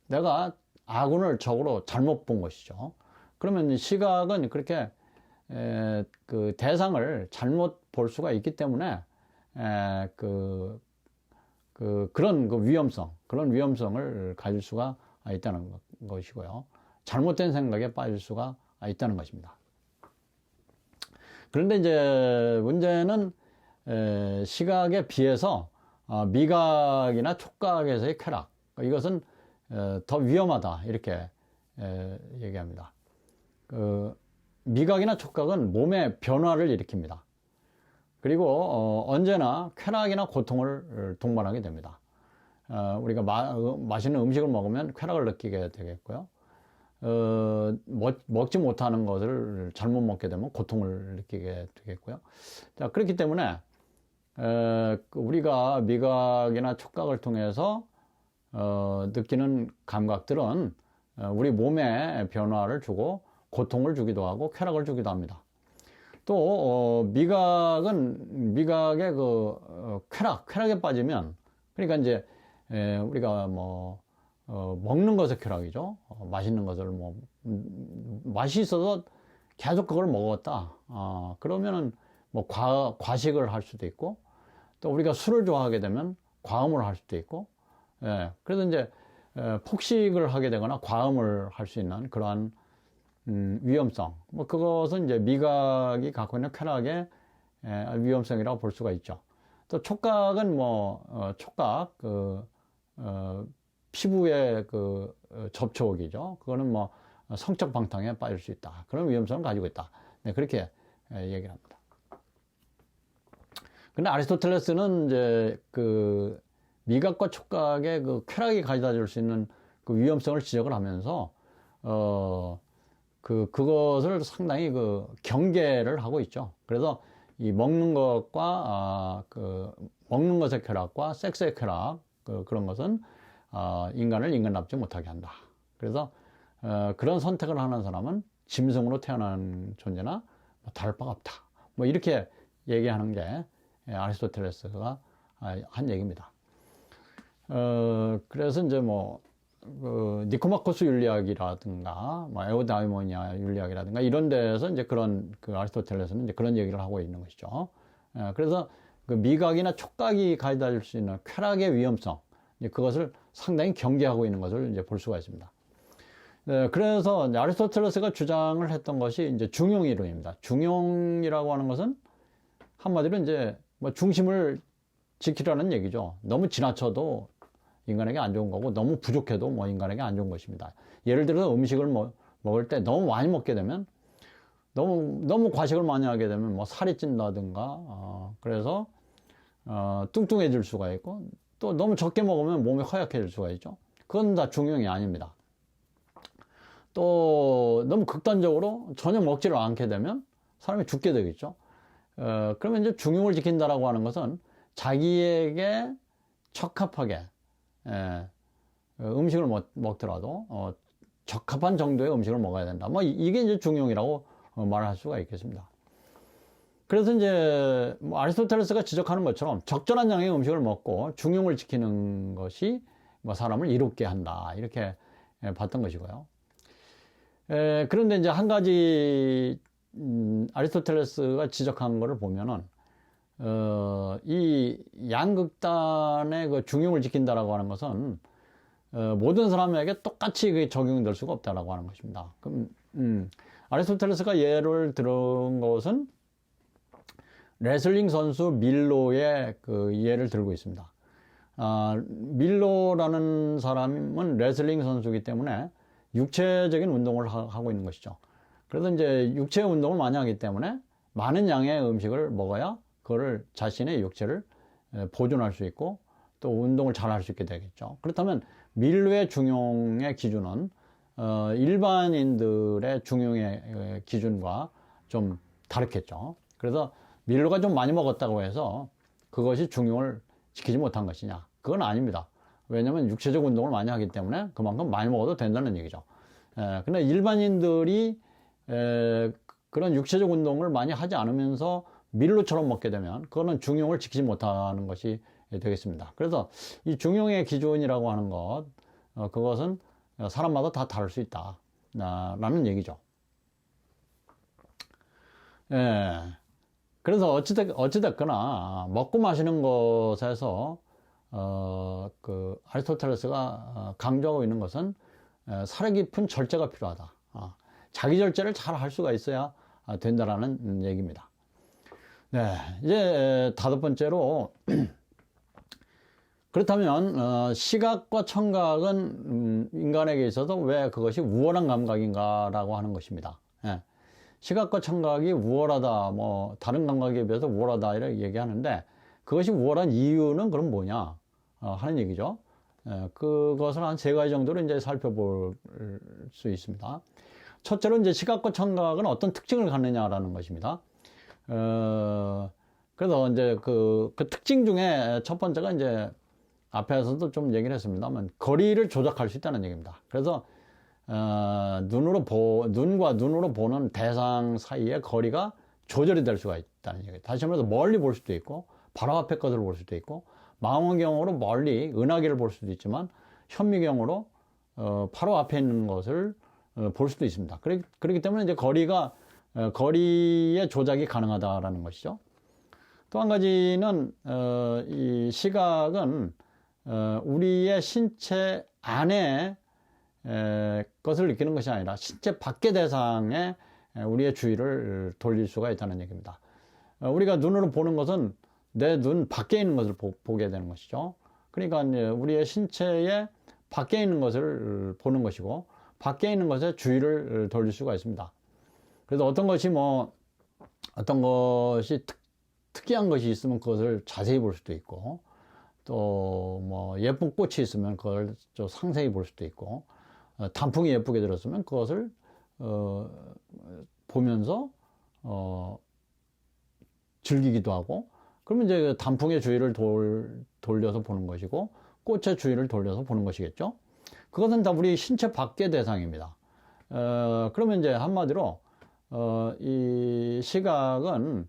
Speaker 1: 내가 아군을 적으로 잘못 본 것이죠. 그러면 시각은 그렇게 그 대상을 잘못 볼 수가 있기 때문에 그런 위험성을 가질 수가 있다는 것이고요. 잘못된 생각에 빠질 수가 있다는 것입니다. 그런데 이제 문제는 시각에 비해서 미각이나 촉각에서의 쾌락, 이것은 더 위험하다 이렇게 얘기합니다. 미각이나 촉각은 몸의 변화를 일으킵니다. 그리고 언제나 쾌락이나 고통을 동반하게 됩니다. 우리가 맛있는 음식을 먹으면 쾌락을 느끼게 되겠고요. 먹지 못하는 것을 잘못 먹게 되면 고통을 느끼게 되겠고요. 자, 그렇기 때문에 우리가 미각이나 촉각을 통해서 느끼는 감각들은 우리 몸에 변화를 주고 고통을 주기도 하고 쾌락을 주기도 합니다. 또 미각은 미각의 그 쾌락에 빠지면, 그러니까 이제 우리가 뭐 먹는 것의 쾌락이죠. 맛있는 것을 맛이 있어서 계속 그걸 먹었다. 그러면은 뭐 과식을 할 수도 있고, 또 우리가 술을 좋아하게 되면 과음을 할 수도 있고, 그래서 이제 폭식을 하게 되거나 과음을 할 수 있는 그러한 위험성, 그것은 이제 미각이 갖고 있는 쾌락의 위험성이라고 볼 수가 있죠. 또 촉각은 촉각, 피부의 접촉이죠. 그거는 성적 방탕에 빠질 수 있다. 그런 위험성을 가지고 있다. 네, 그렇게 얘기를 합니다. 근데 아리스토텔레스는 이제 미각과 촉각의 쾌락이 가져다 줄 수 있는 그 위험성을 지적을 하면서, 그것을 상당히 경계를 하고 있죠. 그래서 이 먹는 것과, 먹는 것의 쾌락과 섹스의 쾌락, 그런 것은, 인간을 인간답지 못하게 한다. 그래서 그런 선택을 하는 사람은 짐승으로 태어난 존재나 뭐 다를 바가 없다. 뭐 이렇게 얘기하는 게 아리스토텔레스가 한 얘기입니다. 그래서 이제 뭐 니코마코스 윤리학이라든가 뭐 에우다이모니아 윤리학이라든가 이런 데서 이제 그런 아리스토텔레스는 이제 그런 얘기를 하고 있는 것이죠. 그래서 그 미각이나 촉각이 가져다 줄 수 있는 쾌락의 위험성, 그것을 상당히 경계하고 있는 것을 이제 볼 수가 있습니다. 그래서 아리스토텔레스가 주장을 했던 것이 이제 중용 이론입니다. 중용이라고 하는 것은 한마디로 이제 뭐 중심을 지키라는 얘기죠. 너무 지나쳐도 인간에게 안 좋은 거고, 너무 부족해도 뭐 인간에게 안 좋은 것입니다. 예를 들어서 음식을 먹을 때 너무 많이 먹게 되면, 너무 과식을 많이 하게 되면 뭐 살이 찐다든가, 그래서 뚱뚱해질 수가 있고, 또 너무 적게 먹으면 몸이 허약해질 수가 있죠. 그건 다 중용이 아닙니다. 또 너무 극단적으로 전혀 먹지를 않게 되면 사람이 죽게 되겠죠. 그러면 이제 중용을 지킨다라고 하는 것은 자기에게 적합하게 음식을 먹더라도 적합한 정도의 음식을 먹어야 된다. 뭐 이게 이제 중용이라고 말할 수가 있겠습니다. 그래서 이제 뭐 아리스토텔레스가 지적하는 것처럼 적절한 양의 음식을 먹고 중용을 지키는 것이 뭐 사람을 이롭게 한다, 이렇게 봤던 것이고요. 그런데 이제 한 가지 아리스토텔레스가 지적한 것을 보면은 이 양극단의 그 중용을 지킨다라고 하는 것은 모든 사람에게 똑같이 그게 적용될 수가 없다라고 하는 것입니다. 그럼 아리스토텔레스가 예를 들은 것은 레슬링 선수 밀로의 그 예를 들고 있습니다. 밀로라는 사람은 레슬링 선수이기 때문에 육체적인 운동을 하고 있는 것이죠. 그래서 이제 육체 운동을 많이 하기 때문에 많은 양의 음식을 먹어야 그거를 자신의 육체를 보존할 수 있고 또 운동을 잘 할 수 있게 되겠죠. 그렇다면 밀로의 중용의 기준은 일반인들의 중용의 기준과 좀 다르겠죠. 그래서 밀로가 좀 많이 먹었다고 해서 그것이 중용을 지키지 못한 것이냐? 그건 아닙니다. 왜냐하면 육체적 운동을 많이 하기 때문에 그만큼 많이 먹어도 된다는 얘기죠. 근데 일반인들이 그런 육체적 운동을 많이 하지 않으면서 밀로처럼 먹게 되면 그거는 중용을 지키지 못하는 것이 되겠습니다. 그래서 이 중용의 기준이라고 하는 것, 그것은 사람마다 다 다를 수 있다 라는 얘기죠. 그래서 어찌됐거나 먹고 마시는 것에서 그 아리스토텔레스가 강조하고 있는 것은 살에 깊은 절제가 필요하다. 자기 절제를 잘 할 수가 있어야 된다라는 얘기입니다. 네, 이제 다섯 번째로 그렇다면 시각과 청각은 인간에게 있어서 왜 그것이 우월한 감각인가라고 하는 것입니다. 시각과 청각이 우월하다, 뭐 다른 감각에 비해서 우월하다 이렇게 얘기하는데 그것이 우월한 이유는 그럼 뭐냐 하는 얘기죠. 그것을 한 세 가지 정도로 이제 살펴볼 수 있습니다. 첫째로 이제 시각과 청각은 어떤 특징을 갖느냐라는 것입니다. 그래서 이제 그 특징 중에 첫 번째가 이제 앞에서도 좀 얘기를 했습니다만 거리를 조작할 수 있다는 얘기입니다. 그래서 눈과 눈으로 보는 대상 사이의 거리가 조절이 될 수가 있다는 얘기예요. 다시 말해서 멀리 볼 수도 있고 바로 앞에 것을 볼 수도 있고 망원경으로 멀리 은하계를 볼 수도 있지만 현미경으로 바로 앞에 있는 것을 볼 수도 있습니다. 그렇기 때문에 이제 거리의 조작이 가능하다라는 것이죠. 또 한 가지는 이 시각은 우리의 신체 안에 것을 느끼는 것이 아니라 신체 밖의 대상에 우리의 주의를 돌릴 수가 있다는 얘기입니다. 우리가 눈으로 보는 것은 내 눈 밖에 있는 것을 보게 되는 것이죠. 그러니까 우리의 신체의 밖에 있는 것을 보는 것이고 밖에 있는 것에 주의를 돌릴 수가 있습니다. 그래서 어떤 것이 특이한 것이 있으면 그것을 자세히 볼 수도 있고 또 뭐 예쁜 꽃이 있으면 그걸 좀 상세히 볼 수도 있고 단풍이 예쁘게 들었으면 그것을 보면서 즐기기도 하고 그러면 이제 단풍의 주위를 돌려서 보는 것이고 꽃의 주위를 돌려서 보는 것이겠죠. 그것은 다 우리 신체 밖의 대상입니다. 그러면 이제 한마디로 이 시각은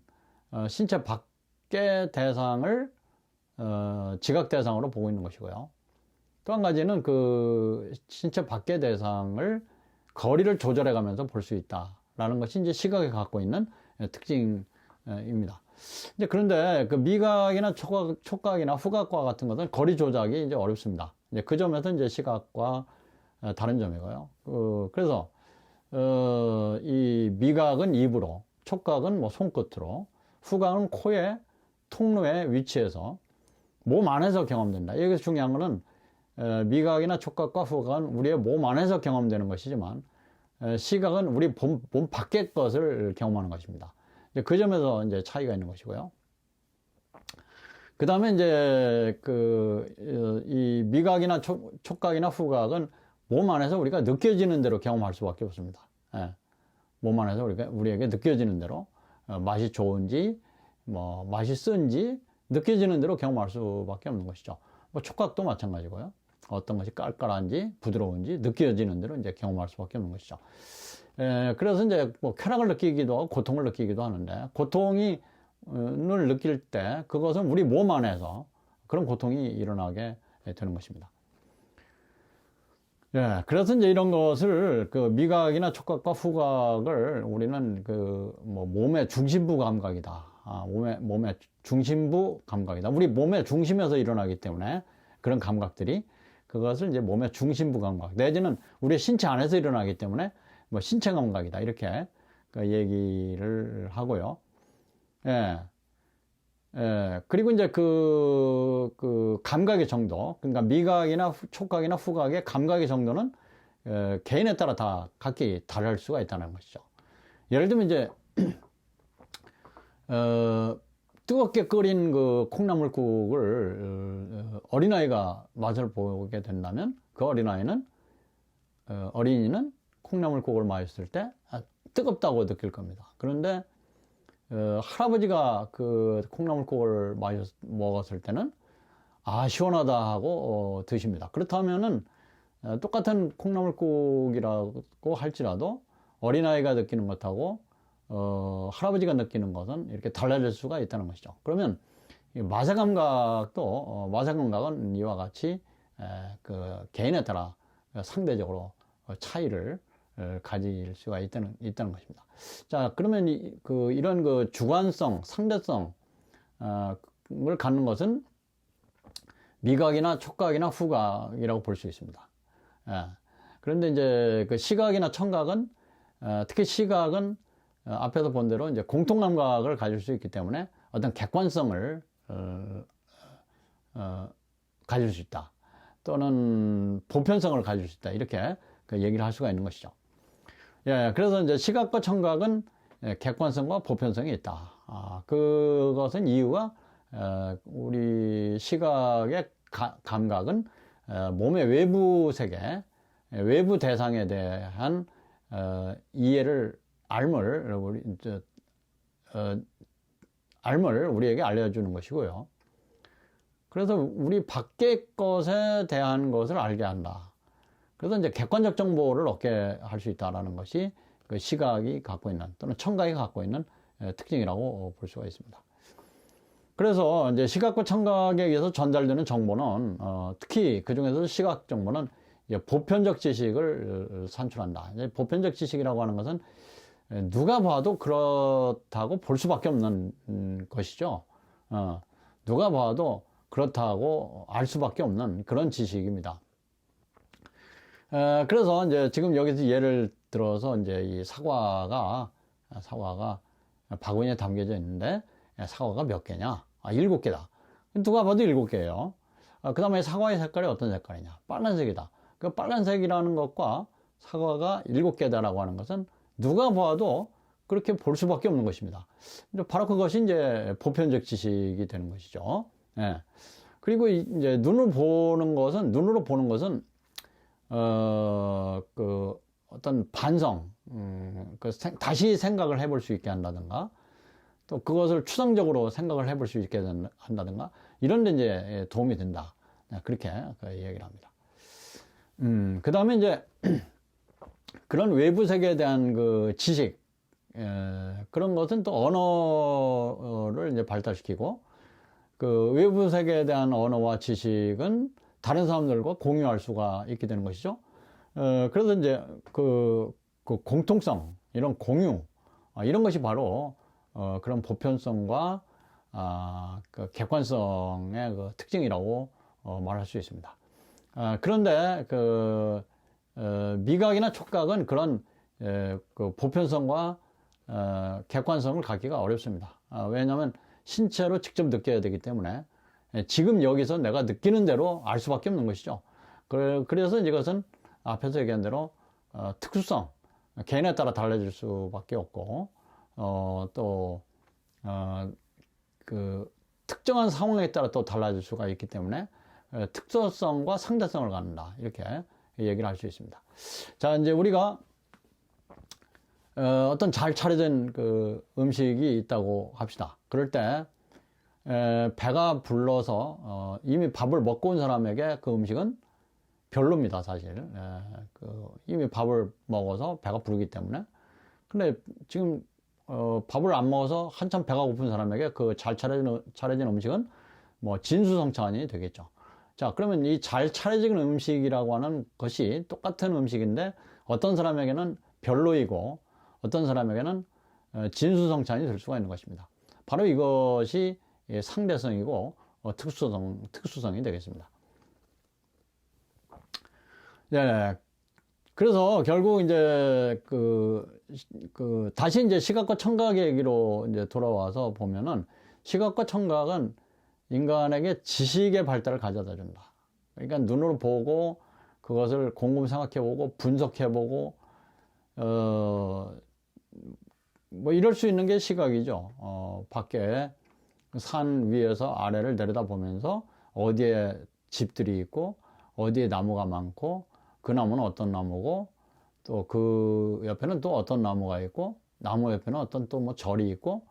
Speaker 1: 신체 밖의 대상을 지각 대상으로 보고 있는 것이고요. 또 한 가지는 그 신체 밖의 대상을 거리를 조절해 가면서 볼 수 있다라는 것이 이제 시각이 갖고 있는 특징입니다. 이제 그런데 그 미각이나 촉각이나 후각과 같은 것은 거리 조작이 이제 어렵습니다. 이제 그 점에서 이제 시각과 다른 점이고요. 그래서 이 미각은 입으로, 촉각은 뭐 손끝으로, 후각은 코의 통로에 위치해서 몸 안에서 경험된다. 여기서 중요한 거는 미각이나 촉각과 후각은 우리의 몸 안에서 경험되는 것이지만 시각은 우리 몸 밖의 것을 경험하는 것입니다. 그 점에서 이제 차이가 있는 것이고요. 그 다음에 이제 이 미각이나 촉각이나 후각은 몸 안에서 우리가 느껴지는 대로 경험할 수밖에 없습니다. 예. 몸 안에서 우리에게 느껴지는 대로 맛이 좋은지 뭐 맛이 쓴지 느껴지는 대로 경험할 수밖에 없는 것이죠. 뭐 촉각도 마찬가지고요. 어떤 것이 깔깔한지 부드러운지 느껴지는 대로 이제 경험할 수밖에 없는 것이죠. 그래서 이제 뭐 쾌락을 느끼기도 하고 고통을 느끼기도 하는데 고통을 느낄 때 그것은 우리 몸 안에서 그런 고통이 일어나게 되는 것입니다. 그래서 이제 이런 것을 그 미각이나 촉각과 후각을 우리는 뭐 몸의 중심부 감각이다. 몸의 중심부 감각이다. 우리 몸의 중심에서 일어나기 때문에 그런 감각들이 그것을 이제 몸의 중심부 감각 내지는 우리 신체 안에서 일어나기 때문에 뭐 신체 감각이다. 이렇게 얘기를 하고요. 그리고 이제 그 감각의 정도, 그러니까 미각이나 촉각이나 후각의 감각의 정도는 개인에 따라 다 각기 다를 수가 있다는 것이죠. 예를 들면 이제 뜨겁게 끓인 그 콩나물국을 어린아이가 맛을 보게 된다면 그 어린이는 콩나물국을 마셨을 때 뜨겁다고 느낄 겁니다. 그런데 할아버지가 그 콩나물국을 먹었을 때는 시원하다 하고 드십니다. 그렇다면은 똑같은 콩나물국이라고 할지라도 어린아이가 느끼는 것하고 할아버지가 느끼는 것은 이렇게 달라질 수가 있다는 것이죠. 그러면 맛의 감각도 맛의 감각은 이와 같이 그 개인에 따라 상대적으로 차이를 가질 수가 있다는 것입니다. 자, 그러면 이런 그 주관성, 상대성을 갖는 것은 미각이나 촉각이나 후각이라고 볼 수 있습니다. 그런데 이제 그 시각이나 청각은 특히 시각은 앞에서 본 대로 이제 공통 감각을 가질 수 있기 때문에 어떤 객관성을 가질 수 있다. 또는 보편성을 가질 수 있다. 이렇게 얘기를 할 수가 있는 것이죠. 그래서 이제 시각과 청각은 객관성과 보편성이 있다. 그것은 이유가 우리 시각의 감각은 몸의 외부 세계, 외부 대상에 대한 알을 우리에게 알려주는 것이고요. 그래서 우리 밖의 것에 대한 것을 알게 한다. 그래서 이제 객관적 정보를 얻게 할 수 있다는 것이 그 시각이 갖고 있는 또는 청각이 갖고 있는 특징이라고 볼 수가 있습니다. 그래서 이제 시각과 청각에 의해서 전달되는 정보는 특히 그 중에서 시각 정보는 보편적 지식을 산출한다. 보편적 지식이라고 하는 것은 누가 봐도 그렇다고 볼 수밖에 없는 것이죠. 누가 봐도 그렇다고 알 수밖에 없는 그런 지식입니다. 그래서 이제 지금 여기서 예를 들어서 이제 이 사과가 바구니에 담겨져 있는데 사과가 몇 개냐? 7개다. 누가 봐도 7개예요. 그 다음에 사과의 색깔이 어떤 색깔이냐? 빨간색이다. 그 빨간색이라는 것과 사과가 7개다라고 하는 것은 누가 봐도 그렇게 볼 수밖에 없는 것입니다. 바로 그것이 이제 보편적 지식이 되는 것이죠. 그리고 이제 눈으로 보는 것은 어떤 반성, 다시 생각을 해볼 수 있게 한다든가, 또 그것을 추상적으로 생각을 해볼 수 있게 한다든가, 이런 데 이제 도움이 된다. 그렇게 얘기를 합니다. 그 다음에 이제 그런 외부 세계에 대한 그 지식, 그런 것은 또 언어를 이제 발달시키고, 그 외부 세계에 대한 언어와 지식은 다른 사람들과 공유할 수가 있게 되는 것이죠. 그래서 이제 그 공통성, 이런 공유, 이런 것이 바로 그런 보편성과 그 객관성의 그 특징이라고 말할 수 있습니다. 그런데 그 미각이나 촉각은 그런 그 보편성과 객관성을 갖기가 어렵습니다. 왜냐하면 신체로 직접 느껴야 되기 때문에 지금 여기서 내가 느끼는 대로 알 수밖에 없는 것이죠. 그래서 이것은 앞에서 얘기한 대로 특수성, 개인에 따라 달라질 수밖에 없고, 그 특정한 상황에 따라 또 달라질 수가 있기 때문에 특수성과 상대성을 갖는다, 이렇게 얘기를 할 수 있습니다. 자, 이제 우리가 어떤 잘 차려진 그 음식이 있다고 합시다. 그럴 때 배가 불러서 이미 밥을 먹고 온 사람에게 그 음식은 별로입니다, 사실. 이미 밥을 먹어서 배가 부르기 때문에. 근데 지금 밥을 안 먹어서 한참 배가 고픈 사람에게 그 잘 차려진 음식은 뭐 진수성찬이 되겠죠. 자, 그러면 이 잘 차려진 음식이라고 하는 것이 똑같은 음식인데 어떤 사람에게는 별로이고 어떤 사람에게는 진수성찬이 될 수가 있는 것입니다. 바로 이것이 상대성이고 특수성이 되겠습니다. 네. 그래서 결국 이제 다시 이제 시각과 청각의 얘기로 이제 돌아와서 보면은 시각과 청각은 인간에게 지식의 발달을 가져다 준다. 그러니까 눈으로 보고 그것을 곰곰이 생각해보고 분석해보고 뭐 이럴 수 있는 게 시각이죠. 밖에 산 위에서 아래를 내려다 보면서 어디에 집들이 있고 어디에 나무가 많고 그 나무는 어떤 나무고 또 그 옆에는 또 어떤 나무가 있고 나무 옆에는 어떤 또 뭐 절이 있고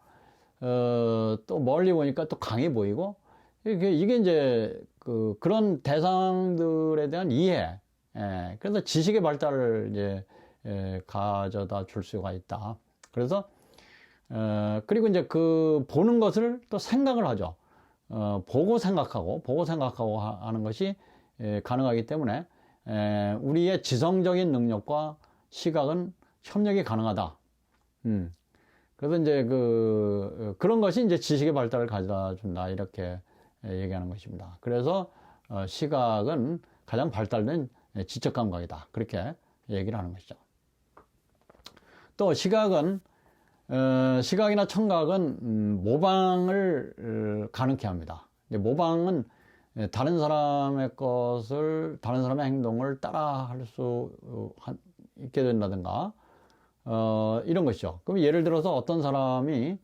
Speaker 1: 또 멀리 보니까 또 강이 보이고 이게 이제 그런 대상들에 대한 이해, 그래서 지식의 발달을 이제 가져다 줄 수가 있다. 그래서 그리고 이제 그 보는 것을 또 생각을 하죠. 보고 생각하고 하는 것이 가능하기 때문에 우리의 지성적인 능력과 시각은 협력이 가능하다. 그래서 이제 그런 것이 이제 지식의 발달을 가져다 준다, 이렇게 얘기하는 것입니다. 그래서 시각은 가장 발달된 지적 감각이다, 그렇게 얘기를 하는 것이죠. 또 시각이나 청각은 모방을 가능케 합니다. 모방은 다른 사람의 행동을 따라 할 수 있게 된다든가, 이런 것이죠. 그럼 예를 들어서 어떤 사람이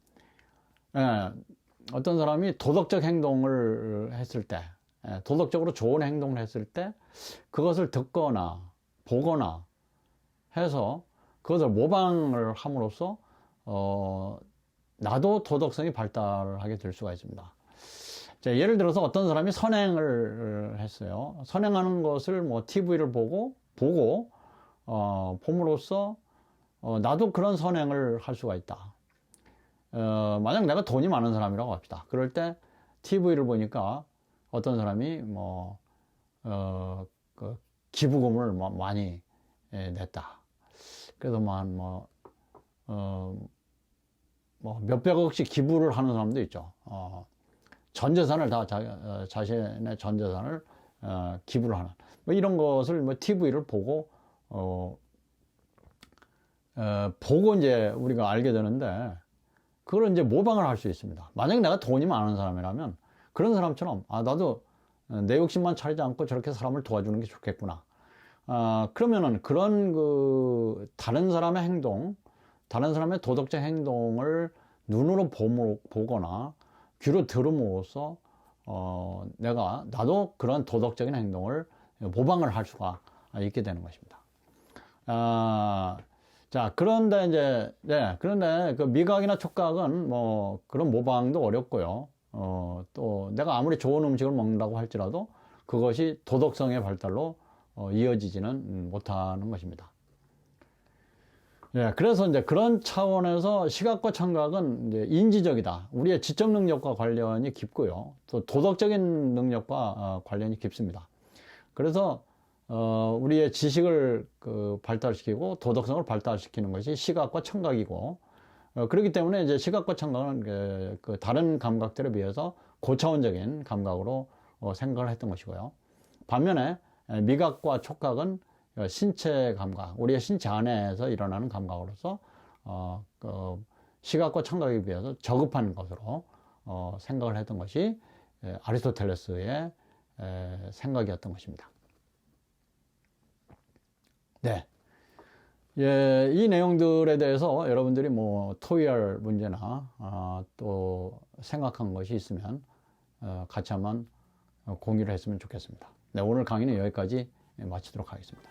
Speaker 1: 도덕적 행동을 했을 때, 도덕적으로 좋은 행동을 했을 때, 그것을 듣거나 보거나 해서 그것을 모방을 함으로써 나도 도덕성이 발달하게 될 수가 있습니다. 자, 예를 들어서 어떤 사람이 선행을 했어요. 선행하는 것을 뭐 TV를 봄으로써 나도 그런 선행을 할 수가 있다. 만약 내가 돈이 많은 사람이라고 합시다. 그럴 때 TV를 보니까 어떤 사람이 기부금을 많이 냈다. 그래서 몇백억씩 기부를 하는 사람도 있죠. 전 재산을 자신의 전 재산을 기부를 하는, 뭐 이런 것을 TV를 보고 이제 우리가 알게 되는데, 그걸 이제 모방을 할 수 있습니다. 만약에 내가 돈이 많은 사람이라면 그런 사람처럼 나도 내 욕심만 차리지 않고 저렇게 사람을 도와주는 게 좋겠구나. 그러면은 그런 다른 사람의 행동, 다른 사람의 도덕적 행동을 눈으로 보거나 귀로 들음으로써 나도 그런 도덕적인 행동을 모방을 할 수가 있게 되는 것입니다. 자, 그런데 그 미각이나 촉각은 뭐 그런 모방도 어렵고요. 또 내가 아무리 좋은 음식을 먹는다고 할지라도 그것이 도덕성의 발달로 이어지지는 못하는 것입니다. 예, 그래서 이제 그런 차원에서 시각과 청각은 이제 인지적이다. 우리의 지적 능력과 관련이 깊고요. 또 도덕적인 능력과 관련이 깊습니다. 그래서 우리의 지식을 발달시키고 도덕성을 발달시키는 것이 시각과 청각이고, 그렇기 때문에 이제 시각과 청각은 그 다른 감각들에 비해서 고차원적인 감각으로 생각을 했던 것이고요. 반면에 미각과 촉각은 신체 감각, 우리의 신체 안에서 일어나는 감각으로서 시각과 청각에 비해서 저급한 것으로 생각을 했던 것이 아리스토텔레스의 생각이었던 것입니다. 네. 예, 이 내용들에 대해서 여러분들이 뭐 토의할 문제나 또 생각한 것이 있으면 같이 한번 공유를 했으면 좋겠습니다. 네, 오늘 강의는 여기까지 마치도록 하겠습니다.